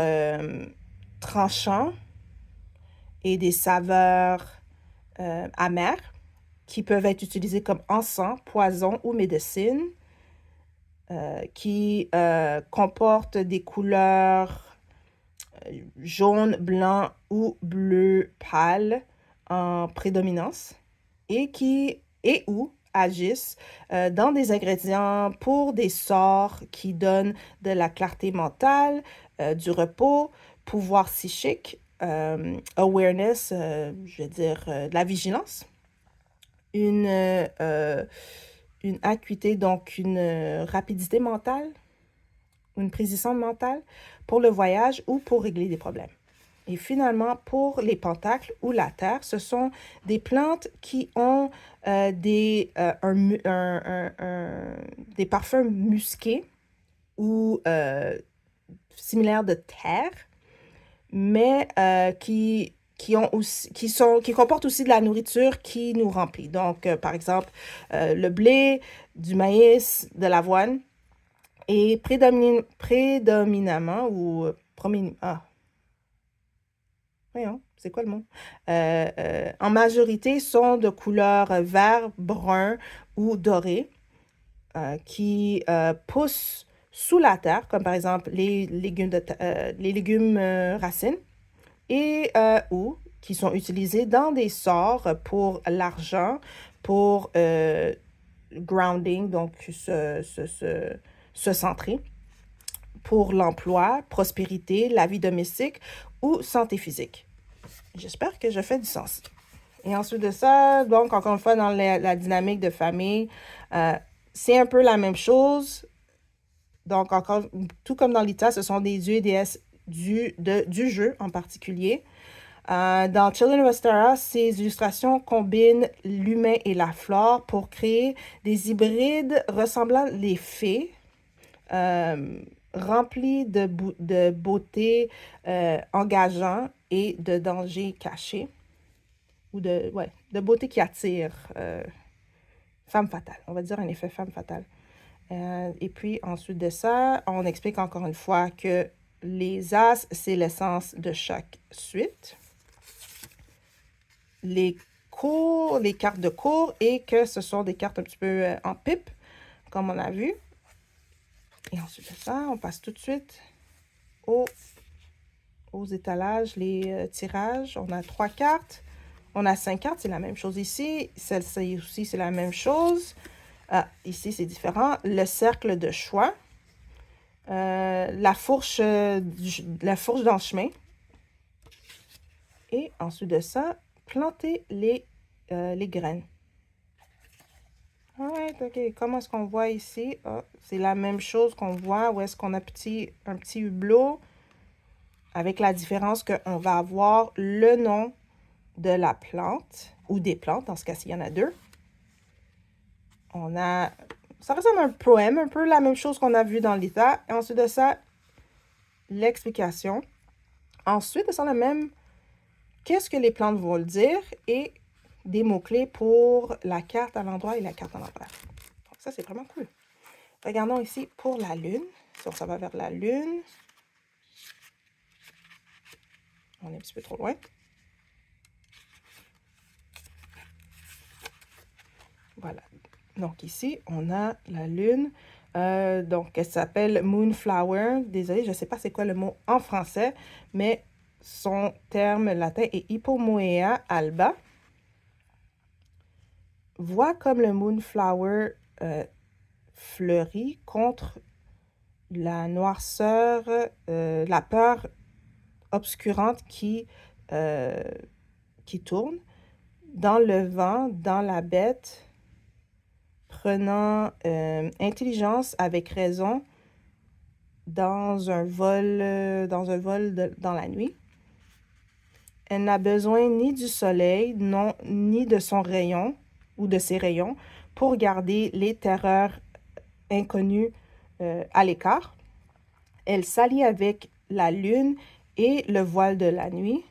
tranchantes et des saveurs amères qui peuvent être utilisées comme encens, poison ou médecine, qui comportent des couleurs jaune, blanc ou bleu pâle en prédominance et ou agissent dans des ingrédients pour des sorts qui donnent de la clarté mentale, du repos, pouvoir psychique, awareness, je veux dire, de la vigilance, une acuité, donc une rapidité mentale, une précision mentale pour le voyage ou pour régler des problèmes. Et finalement, pour les pentacles ou la terre, ce sont des plantes qui ont des parfums musqués ou similaires de terre, mais qui comportent aussi de la nourriture qui nous remplit. Donc, par exemple, le blé, du maïs, de l'avoine, et prédominamment ou voyons, c'est quoi le mot? En majorité, sont de couleur vert, brun ou doré, qui poussent sous la terre, comme par exemple les légumes racines, et ou qui sont utilisés dans des sorts pour l'argent, pour grounding, donc se centrer, pour l'emploi, prospérité, la vie domestique ou santé physique. J'espère que je fais du sens. Et ensuite de ça, donc encore une fois, dans la dynamique de famille, c'est un peu la même chose. Donc encore, tout comme dans l'ITA, ce sont des dieux et déesses du jeu en particulier. Dans Children of Astara, ces illustrations combinent l'humain et la flore pour créer des hybrides ressemblant les fées, remplis de beauté engageant et de danger caché, ou de beauté qui attire, femme fatale, on va dire un effet femme fatale. Et puis ensuite de ça, on explique encore une fois que les as, c'est l'essence de chaque suite. Les cartes de cours, et que ce sont des cartes un petit peu en pipe, comme on a vu. Et ensuite de ça, on passe tout de suite aux étalages, les tirages. On a 3 cartes. On a 5 cartes, c'est la même chose ici. Celle-ci aussi, c'est la même chose. Ici, c'est différent. Le cercle de choix. La fourche dans le chemin. Et ensuite de ça, planter les graines. Alright, OK. Comment est-ce qu'on voit ici? Ah, c'est la même chose qu'on voit. Où est-ce qu'on a un petit hublot avec la différence qu'on va avoir le nom de la plante ou des plantes. Dans ce cas-ci, il y en a deux. On a... Ça ressemble à un poème, un peu la même chose qu'on a vu dans l'état. Et ensuite de ça, l'explication. Ensuite de ça, on a même qu'est-ce que les plantes veulent dire et des mots-clés pour la carte à l'endroit et la carte à l'envers. Donc ça, c'est vraiment cool. Regardons ici pour la lune. Si on s'en va vers la lune. On est un petit peu trop loin. Voilà. Donc ici, on a la lune. Donc, elle s'appelle Moonflower. Désolée, je ne sais pas c'est quoi le mot en français, mais son terme latin est Hippomoea alba. Vois comme le Moonflower fleurit contre la noirceur, la peur obscurante qui tourne dans le vent, dans la bête, prenant intelligence avec raison dans un vol dans la nuit. Elle n'a besoin ni du soleil, non, ni de son rayon ou de ses rayons pour garder les terreurs inconnues à l'écart. Elle s'allie avec la lune et le voile de la nuit.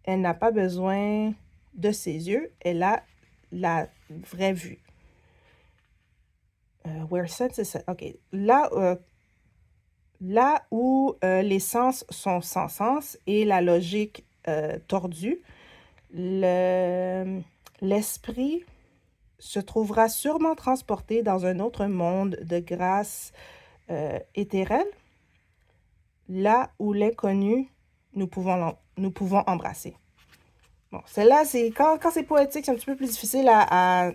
Elle n'a pas besoin de ses yeux, elle a la vraie vue. Where sense is... OK. Là où les sens sont sans sens et la logique tordue, l'esprit se trouvera sûrement transporté dans un autre monde de grâce éthérelle, là où l'inconnu nous pouvons embrasser. Bon, celle-là, c'est quand c'est poétique, c'est un petit peu plus difficile à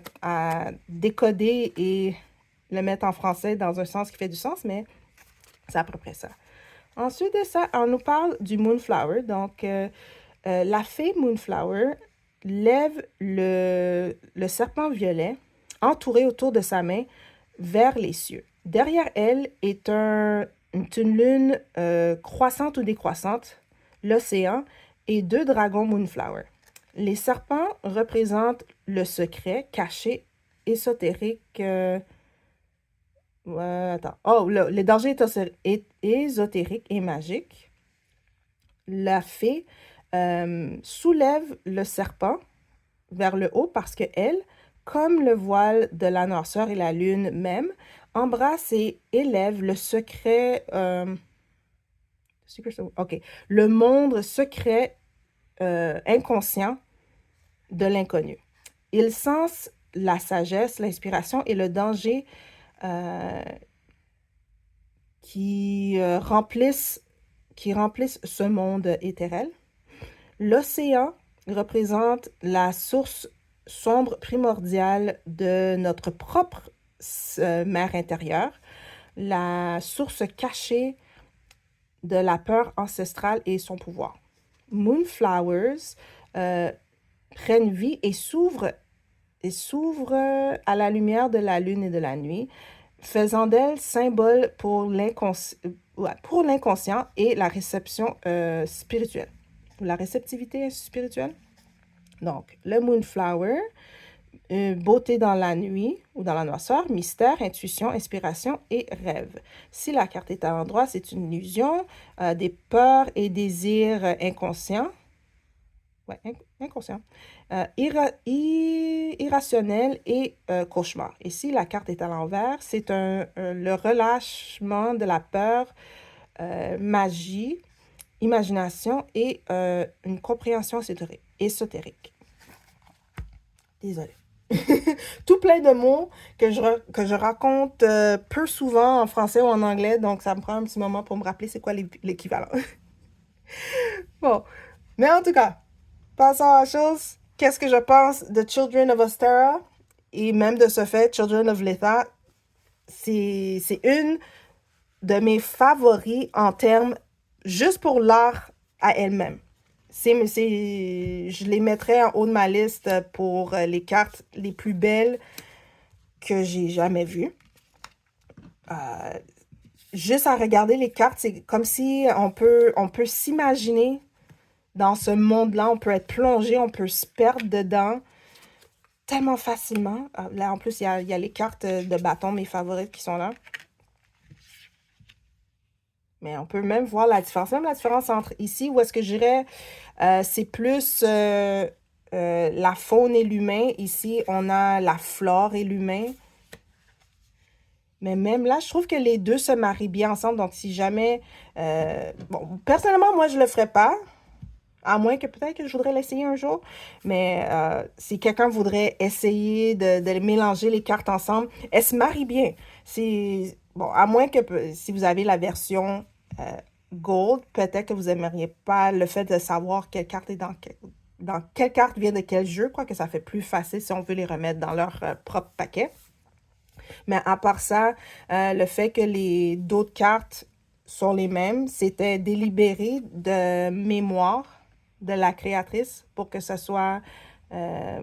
décoder et le mettre en français dans un sens qui fait du sens, mais c'est à peu près ça. Ensuite de ça, on nous parle du Moonflower. Donc, la fée Moonflower lève le serpent violet entouré autour de sa main vers les cieux. Derrière elle est une lune croissante ou décroissante, l'océan et deux dragons Moonflower. Les serpents représentent le secret caché, ésotérique. Les dangers ésotériques et magiques. La fée soulève le serpent vers le haut parce que elle, comme le voile de la noirceur et la lune même, embrasse et élève le secret. Le monde secret inconscient de l'inconnu. Il sens la sagesse, l'inspiration et le danger qui remplissent ce monde éthérel. L'océan représente la source sombre primordiale de notre propre mer intérieure, la source cachée de la peur ancestrale et son pouvoir. Moonflowers prennent vie et s'ouvrent à la lumière de la lune et de la nuit, faisant d'elle symbole pour l'inconscient et la réception spirituelle, la réceptivité spirituelle. Donc, le Moonflower, beauté dans la nuit ou dans la noirceur, mystère, intuition, inspiration et rêve. Si la carte est à l'endroit, c'est une illusion, des peurs et désirs inconscients. Ouais, inconscient. Irrationnel et cauchemar. Et si la carte est à l'envers, c'est le relâchement de la peur, magie, imagination et une compréhension ésotérique. Désolée. Tout plein de mots que je raconte peu souvent en français ou en anglais, donc ça me prend un petit moment pour me rappeler c'est quoi l'équivalent. Bon, mais en tout cas, passons à la chose. Qu'est-ce que je pense de Children of Ostara et même de ce fait, Children of Letha, c'est une de mes favoris en termes juste pour l'art à elle-même. Je les mettrais en haut de ma liste pour les cartes les plus belles que j'ai jamais vu. Euh, Juste à regarder les cartes, c'est comme si on peut s'imaginer dans ce monde-là, on peut être plongé, on peut se perdre dedans tellement facilement. Là, en plus, il y a les cartes de bâton, mes favorites qui sont là. Mais on peut même voir la différence. Même la différence entre ici, où est-ce que je dirais, c'est plus la faune et l'humain. Ici, on a la flore et l'humain. Mais même là, je trouve que les deux se marient bien ensemble. Donc, si jamais... bon, personnellement, moi, je le ferais pas. À moins que peut-être que je voudrais l'essayer un jour. Mais si quelqu'un voudrait essayer de mélanger les cartes ensemble, elles se marient bien. C'est... Bon, à moins que si vous avez la version Gold, peut-être que vous n'aimeriez pas le fait de savoir quelle carte est dans quelle carte vient de quel jeu. Quoi que ça fait plus facile si on veut les remettre dans leur propre paquet. Mais à part ça, le fait que les d'autres cartes sont les mêmes, c'était délibéré de mémoire de la créatrice pour que ce soit euh,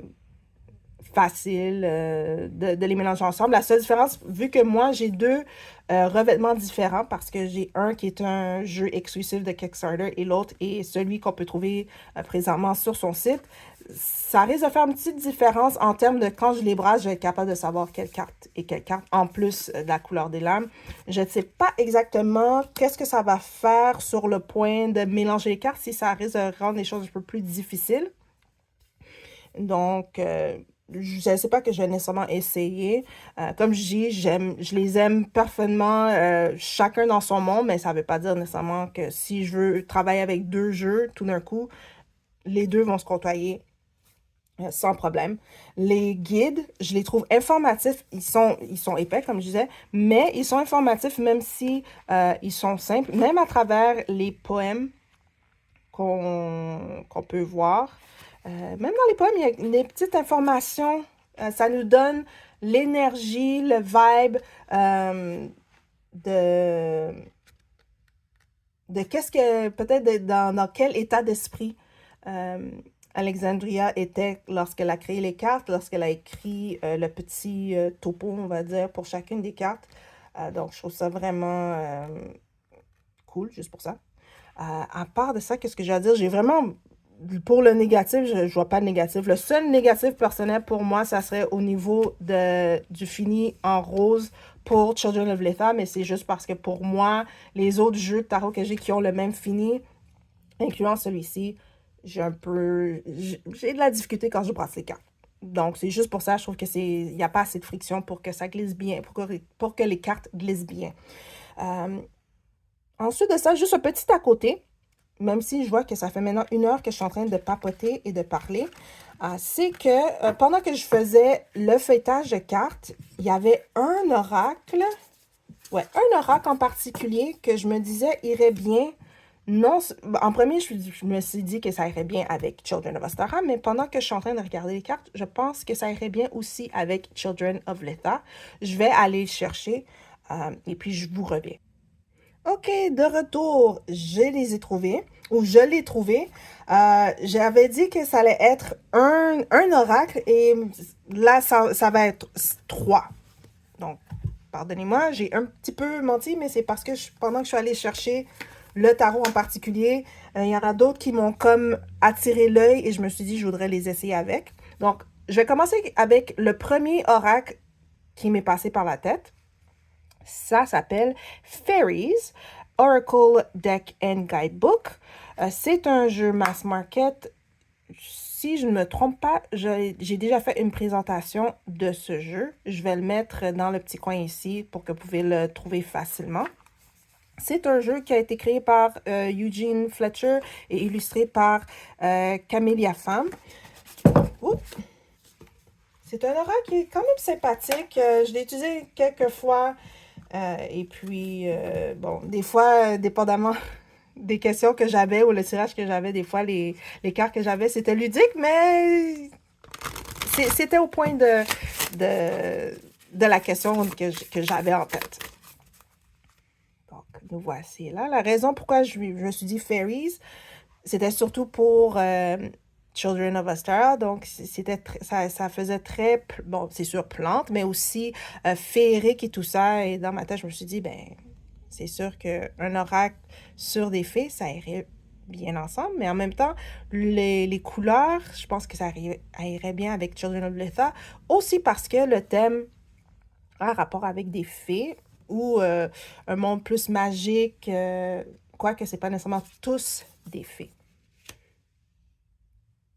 facile de les mélanger ensemble. La seule différence, vu que moi, j'ai deux revêtements différents parce que j'ai un qui est un jeu exclusif de Kickstarter et l'autre est celui qu'on peut trouver présentement sur son site, ça risque de faire une petite différence en termes de quand je les brasse, je vais être capable de savoir quelle carte et quelle carte en plus de la couleur des lames. Je ne sais pas exactement qu'est-ce que ça va faire sur le point de mélanger les cartes, si ça risque de rendre les choses un peu plus difficiles. Donc, je ne sais pas que je vais nécessairement essayer. Comme je dis, je les aime parfaitement, chacun dans son monde, mais ça ne veut pas dire nécessairement que si je veux travailler avec deux jeux, tout d'un coup, les deux vont se côtoyer sans problème. Les guides, je les trouve informatifs. Ils sont épais, comme je disais, mais ils sont informatifs même si ils sont simples, même à travers les poèmes qu'on peut voir. Même dans les poèmes, il y a des petites informations. Ça nous donne l'énergie, le vibe de, de qu'est-ce que, peut-être dans quel état d'esprit euh, Alexandria était lorsqu'elle a créé les cartes, lorsqu'elle a écrit le petit topo, on va dire, pour chacune des cartes. Donc, je trouve ça vraiment cool, juste pour ça. À part de ça, qu'est-ce que j'ai à dire? J'ai vraiment, pour le négatif, je vois pas de négatif. Le seul négatif personnel pour moi, ça serait au niveau du fini en rose pour Children of Letha, mais c'est juste parce que pour moi, les autres jeux de tarot que j'ai qui ont le même fini, incluant celui-ci, j'ai de la difficulté quand je brasse les cartes. Donc, c'est juste pour ça, je trouve que il n'y a pas assez de friction pour que ça glisse bien, pour que les cartes glissent bien. Euh, Ensuite de ça, juste un petit à côté, même si je vois que ça fait maintenant 1 heure que je suis en train de papoter et de parler, c'est que pendant que je faisais le feuilletage de cartes, il y avait un oracle, ouais, un oracle en particulier que je me disais irait bien. Non, en premier, je me suis dit que ça irait bien avec Children of Astara, mais pendant que je suis en train de regarder les cartes, je pense que ça irait bien aussi avec Children of Letha. Je vais aller le chercher et puis je vous reviens. OK, de retour, je les ai trouvés, ou je l'ai trouvé. J'avais dit que ça allait être un oracle, et là, ça va être 3. Donc, pardonnez-moi, j'ai un petit peu menti, mais c'est parce que pendant que je suis allée chercher le tarot en particulier, il y en a d'autres qui m'ont comme attiré l'œil, et je me suis dit, je voudrais les essayer avec. Donc, je vais commencer avec le premier oracle qui m'est passé par la tête. Ça s'appelle Fairies, Oracle Deck and Guidebook. C'est un jeu mass market. Si je ne me trompe pas, j'ai déjà fait une présentation de ce jeu. Je vais le mettre dans le petit coin ici pour que vous pouvez le trouver facilement. C'est un jeu qui a été créé par Eugene Fletcher et illustré par Camélia Femme. C'est un oracle qui est quand même sympathique. Je l'ai utilisé quelques fois. Et puis, bon, des fois, dépendamment des questions que j'avais ou le tirage que j'avais, des fois, les cartes que j'avais, c'était ludique, mais c'était au point de la question que j'avais en tête. Donc, nous voici là. La raison pourquoi je me suis dit Fairies, c'était surtout pour Children of Astara, donc ça faisait très, bon, c'est sûr, plante, mais aussi féerique et tout ça. Et dans ma tête, je me suis dit, ben, c'est sûr qu'un oracle sur des fées, ça irait bien ensemble, mais en même temps, les couleurs, je pense que ça irait bien avec Children of Letha, aussi parce que le thème a rapport avec des fées ou un monde plus magique, quoique c'est pas nécessairement tous des fées.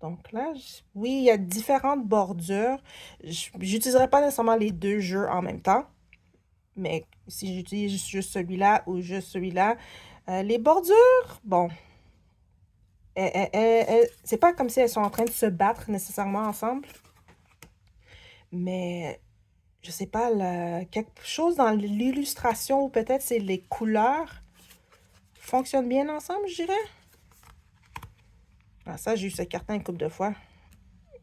Donc là, oui, il y a différentes bordures. J'utiliserai pas nécessairement les deux jeux en même temps, mais si j'utilise juste celui-là ou juste celui-là, les bordures, bon, c'est pas comme si elles sont en train de se battre nécessairement ensemble, mais je sais pas, quelque chose dans l'illustration ou peut-être c'est les couleurs fonctionnent bien ensemble, je dirais. Ah, ça, j'ai eu ce carton une couple de fois.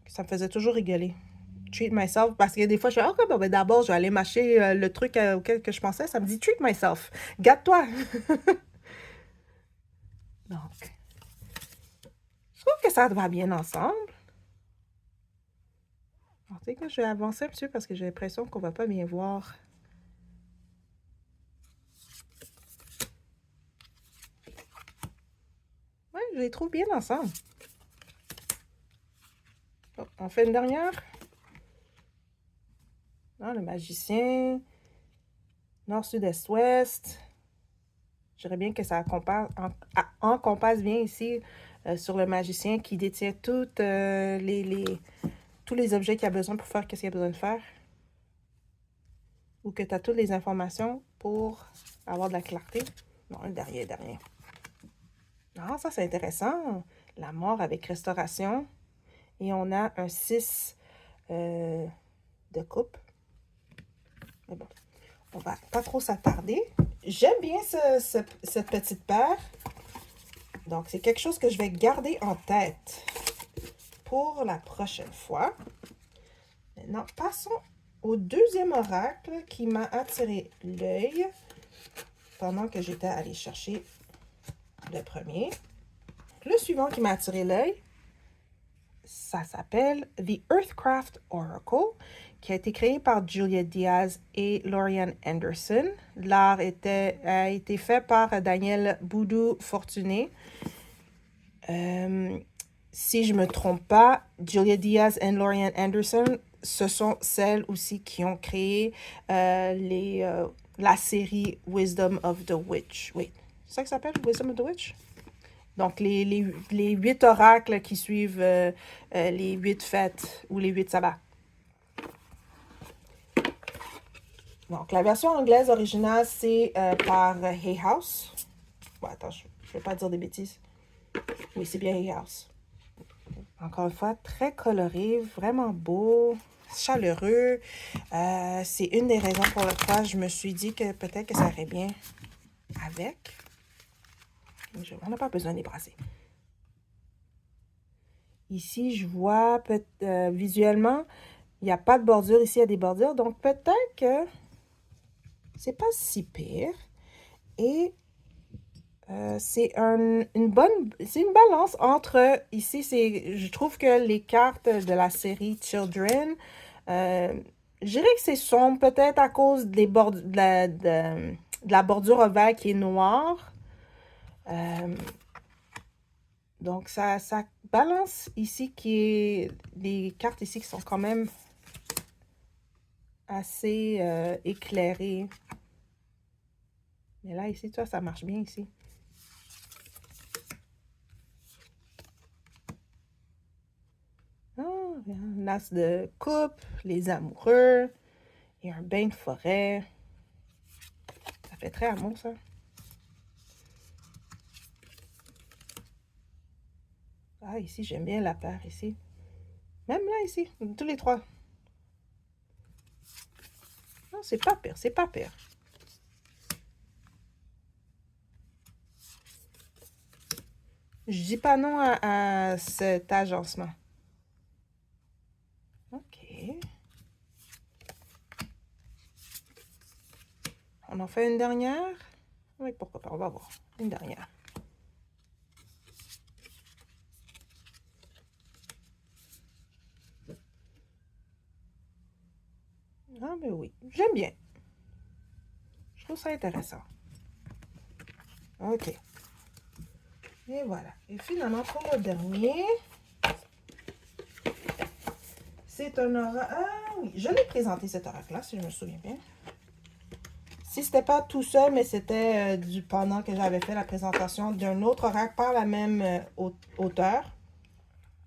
Ça me faisait toujours rigoler. Treat myself, parce que des fois, je fais, OK, ben, d'abord, je vais aller mâcher le truc auquel que je pensais. Ça me dit, treat myself. Gâte-toi. Donc, je trouve que ça va bien ensemble. Alors, tu sais que je vais avancer un petit peu parce que j'ai l'impression qu'on va pas bien voir. Ouais, je les trouve bien ensemble. Oh, on fait une dernière. Non, le magicien. Nord, sud, est, ouest. Je dirais bien que ça encompasse bien ici sur le magicien qui détient toutes tous les objets qu'il a besoin pour faire ce qu'il a besoin de faire. Ou que tu as toutes les informations pour avoir de la clarté. Non, le dernier. Non, ça c'est intéressant. La mort avec restauration. Et on a un 6 de coupe. Mais bon, on va pas trop s'attarder. J'aime bien cette petite paire. Donc, c'est quelque chose que je vais garder en tête pour la prochaine fois. Maintenant, passons au deuxième oracle qui m'a attiré l'œil pendant que j'étais allée chercher le premier. Le suivant qui m'a attiré l'œil, ça s'appelle The Earthcraft Oracle, qui a été créé par Julia Diaz et Lauriane Anderson. L'art a été fait par Daniel Boudou Fortuné. Si je ne me trompe pas, Julia Diaz et Lauriane Anderson, ce sont celles aussi qui ont créé la série Wisdom of the Witch. Oui, c'est ça que ça s'appelle, Wisdom of the Witch? Donc, les 8 oracles qui suivent les 8 fêtes ou les 8 sabbats. Donc, la version anglaise originale, c'est par Hay House. Bon, attends, je ne vais pas dire des bêtises. Oui, c'est bien Hay House. Encore une fois, très coloré, vraiment beau, chaleureux. C'est une des raisons pour lesquelles je me suis dit que peut-être que ça irait bien avec. On n'a pas besoin de les brasser. Ici, je vois visuellement, il n'y a pas de bordure. Ici, il y a des bordures. Donc, peut-être que c'est pas si pire. Et c'est une balance entre, ici, je trouve que les cartes de la série Children, je dirais que c'est sombre, peut-être à cause de la bordure ovale qui est noire. Donc, ça balance ici les cartes ici qui sont quand même assez éclairées. Mais là, ici, tu vois, ça marche bien ici. Oh, un as de coupe, les amoureux et un bain de forêt. Ça fait très amour, ça. Ah, ici, j'aime bien la paire, ici. Même là, ici, tous les trois. Non, c'est pas pire, c'est pas pire. Je dis pas non à cet agencement. OK. On en fait une dernière? Oui, pourquoi pas, on va voir. Une dernière. Ah, mais oui, j'aime bien. Je trouve ça intéressant. OK. Et voilà. Et finalement, pour le dernier, c'est un oracle. Ah oui, je l'ai présenté cet oracle-là, si je me souviens bien. Si c'était pas tout seul, mais c'était pendant que j'avais fait la présentation d'un autre oracle par la même auteur.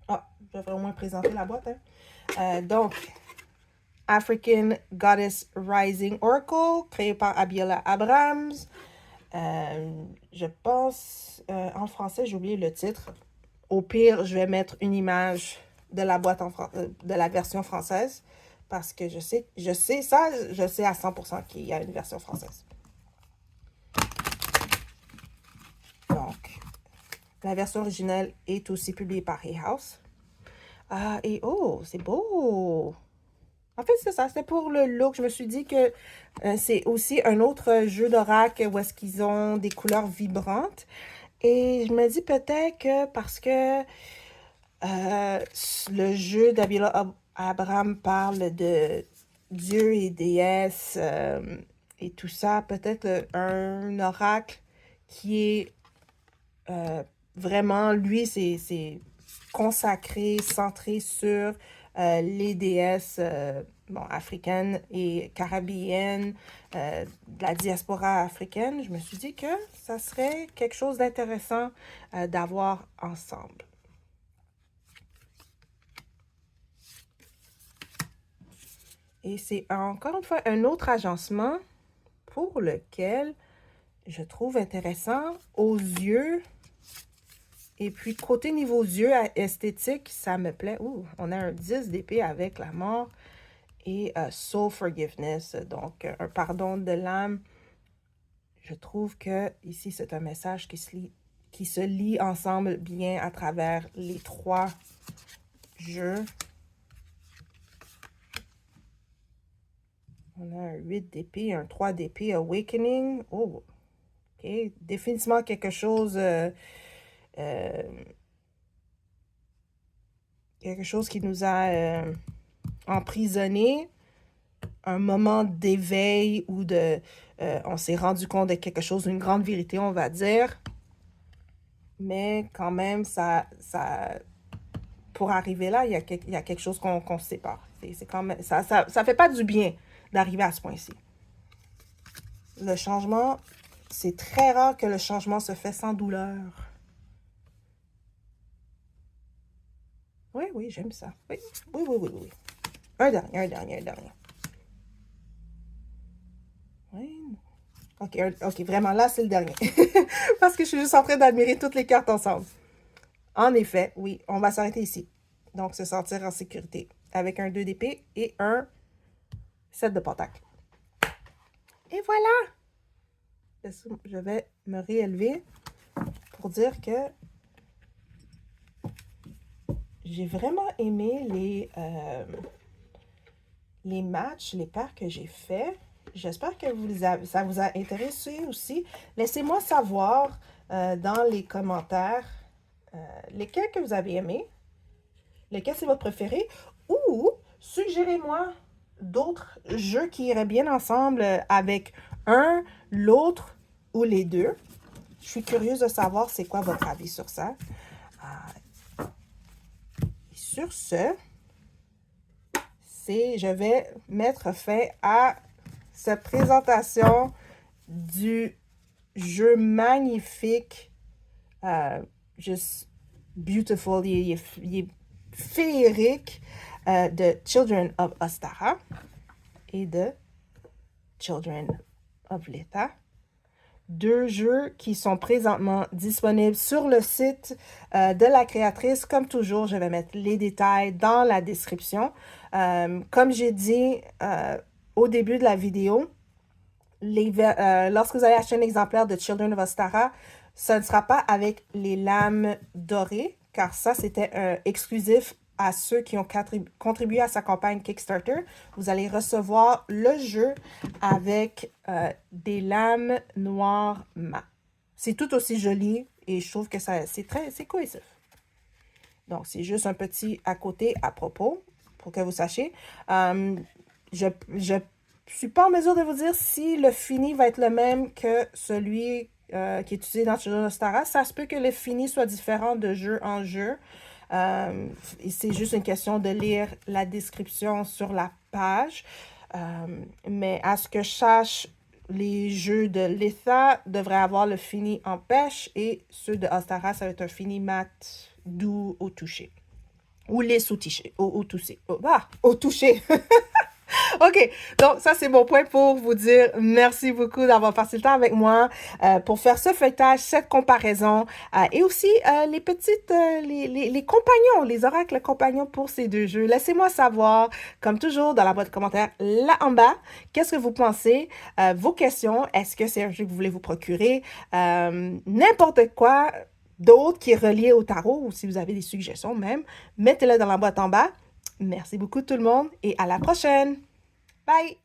Ah, je vais au moins présenter la boîte. Hein. Donc, African Goddess Rising Oracle, créé par Abiola Abrams. Je pense, en français, j'ai oublié le titre. Au pire, je vais mettre une image de la boîte de la version française parce que je sais ça, je sais à 100% qu'il y a une version française. Donc, la version originale est aussi publiée par Hay House. Ah, et oh, c'est beau! En fait, c'est ça, c'est pour le look. Je me suis dit que c'est aussi un autre jeu d'oracle où est-ce qu'ils ont des couleurs vibrantes. Et je me dis peut-être que parce que le jeu d'Abila Abraham parle de dieux et déesses et tout ça, peut-être un oracle qui est vraiment, lui, c'est consacré, centré sur les déesses bon, africaines et caribéennes, de la diaspora africaine. Je me suis dit que ça serait quelque chose d'intéressant d'avoir ensemble. Et c'est encore une fois un autre agencement pour lequel je trouve intéressant aux yeux. Et puis, côté niveau yeux esthétique, ça me plaît. Ouh, on a un 10 d'épée avec la mort et Soul Forgiveness, donc un pardon de l'âme. Je trouve que ici, c'est un message qui se lie ensemble bien à travers les trois jeux. On a un 8 d'épée, un 3 d'épée, Awakening. Oh, ok. Définitivement quelque chose... quelque chose qui nous a emprisonnés. Un moment d'éveil ou de... on s'est rendu compte de quelque chose, d'une grande vérité, on va dire. Mais quand même, pour arriver là, il y a quelque chose qu'on se sépare. C'est quand même, ça fait pas du bien d'arriver à ce point-ci. Le changement, c'est très rare que le changement se fait sans douleur. Oui, oui, j'aime ça. Oui, oui, oui, oui, oui. Un dernier. Oui. Ok, vraiment, là, c'est le dernier. Parce que je suis juste en train d'admirer toutes les cartes ensemble. En effet, oui, on va s'arrêter ici. Donc, se sentir en sécurité. Avec un 2 d'épée et un 7 de pentacle. Et voilà! Je vais me réélever pour dire que j'ai vraiment aimé les matchs, les paires que j'ai faits. J'espère que ça vous a intéressé aussi. Laissez-moi savoir dans les commentaires lesquels que vous avez aimés, lequel c'est votre préféré, ou suggérez-moi d'autres jeux qui iraient bien ensemble avec un, l'autre ou les deux. Je suis curieuse de savoir c'est quoi votre avis sur ça. Sur ce, je vais mettre fin à cette présentation du jeu magnifique, juste beautiful, il est féerique, de Children of Ostara et de Children of Leta. Deux jeux qui sont présentement disponibles sur le site de la créatrice. Comme toujours, je vais mettre les détails dans la description. Comme j'ai dit au début de la vidéo, lorsque vous allez acheter un exemplaire de Children of Ostara, ce ne sera pas avec les lames dorées, car ça, c'était exclusif à ceux qui ont contribué à sa campagne Kickstarter. Vous allez recevoir le jeu avec des lames noires mat. C'est tout aussi joli et je trouve que c'est cohésif. Donc, c'est juste un petit à côté à propos pour que vous sachiez. je suis pas en mesure de vous dire si le fini va être le même que celui qui est utilisé dans Children of Stara. Ça se peut que le fini soit différent de jeu en jeu. C'est juste une question de lire la description sur la page. Mais à ce que je sache, les jeux de l'Etha devraient avoir le fini en pêche et ceux de Ostara, ça va être un fini mat doux au toucher. Ou lisse au toucher. Au toucher. Au toucher. OK, donc ça c'est mon point pour vous dire merci beaucoup d'avoir passé le temps avec moi pour faire ce feuilletage, cette comparaison et aussi les petites, les compagnons, les oracles compagnons pour ces deux jeux. Laissez-moi savoir, comme toujours, dans la boîte de commentaires là en bas, qu'est-ce que vous pensez, vos questions, est-ce que c'est un jeu que vous voulez vous procurer, n'importe quoi d'autre qui est relié au tarot ou si vous avez des suggestions même, mettez-le dans la boîte en bas. Merci beaucoup tout le monde et à la prochaine! Bye!